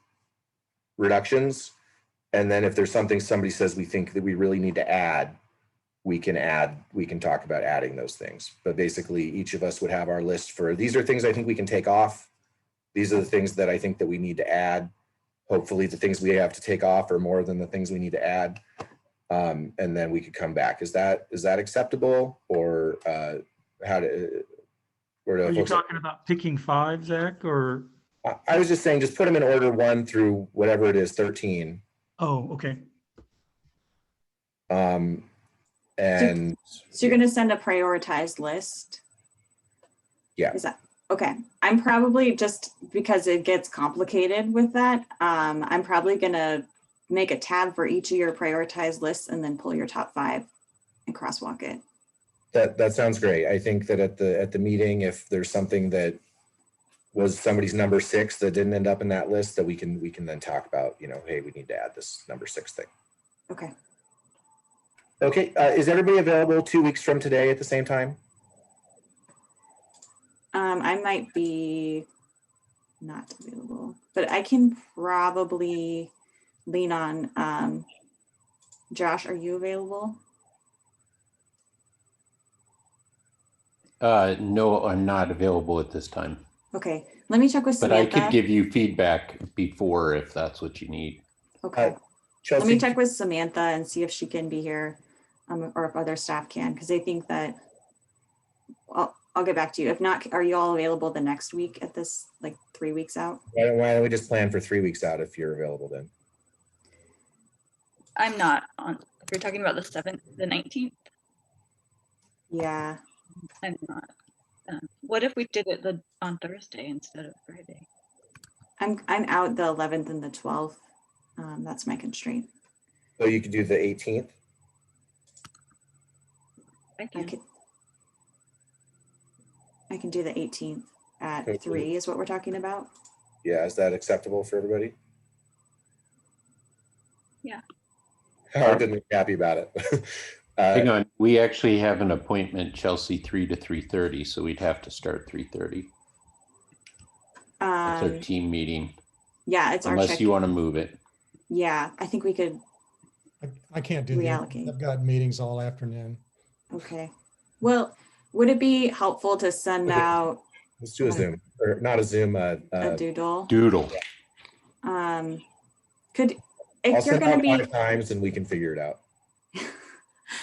reductions. And then if there's something somebody says we think that we really need to add, we can talk about adding those things. But basically each of us would have our list for, these are things I think we can take off. These are the things that I think that we need to add. Hopefully the things we have to take off are more than the things we need to add. And then we could come back. Is that acceptable, or how to? Are you talking about picking 5, Zach, or? I was just saying, just put them in order 1 through whatever it is, 13. Oh, okay. And so you're going to send a prioritized list? Yeah. Is that okay? I'm probably, just because it gets complicated with that, I'm probably going to make a tab for each of your prioritized lists and then pull your top 5 and crosswalk it. That sounds great. I think that at the meeting, if there's something that was somebody's number 6 that didn't end up in that list, that we can then talk about, you know, hey, we need to add this number 6 thing. Okay. Okay. Is everybody available 2 weeks from today at the same time? I might be not available, but I can probably lean on Josh. Are you available? No, I'm not available at this time. Okay, let me check with But Samantha. I could give you feedback before if that's what you need. Okay, Chelsea, let me check with Samantha and see if she can be here, or if other staff can, because I think that I'll get back to you. If not, are you all available the next week at this, like 3 weeks out? Why don't we just plan for 3 weeks out if you're available then? I'm not on. If you're talking about the 7th, the 19th, Yeah. I'm not. What if we did it on Thursday instead of Friday? I'm out the 11th and the 12th. That's my constraint. So you could do the 18th? I can do the 18th at Okay. 3 is what we're talking about. Yeah, is that acceptable for everybody? Yeah. Howard didn't look happy about it. Hang on, we actually have an appointment, Chelsea, 3 to 3:30, so we'd have to start 3:30. It's our team meeting. Yeah, it's unless our check. You want to move it. Yeah, I think we could. I can't do that. Reallocate. I've got meetings all afternoon. Okay. Well, would it be helpful to send out Let's do a Zoom, or not a Zoom, a doodle? Doodle. Could, I'll if you're send going to out be 5 times and we can figure it out.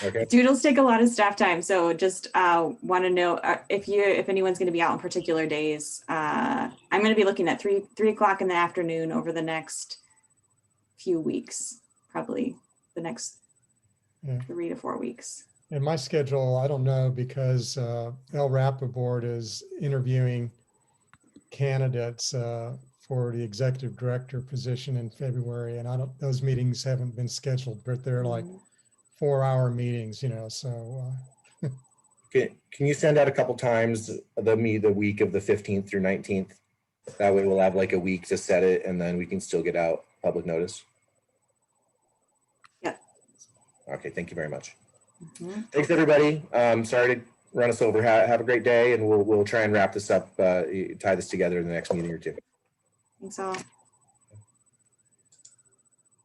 Okay. Doodles take a lot of staff time, so just want to know if anyone's going to be out on particular days. I'm going to be looking at 3 o'clock in the afternoon over the next few weeks, probably the next 3 to 4 weeks. And my schedule, I don't know, because LRAPA board is interviewing candidates for the executive director position in February, and those meetings haven't been scheduled, but they're like 4-hour meetings, you know, so. Can you send out a couple times the week of the 15th through 19th? That way we'll have like a week to set it, and then we can still get out public notice. Yeah. Okay, thank you very much. Thanks, everybody. Sorry to run us over. Have a great day, and we'll try and wrap this up, tie this together in the next meeting or 2. Thanks all.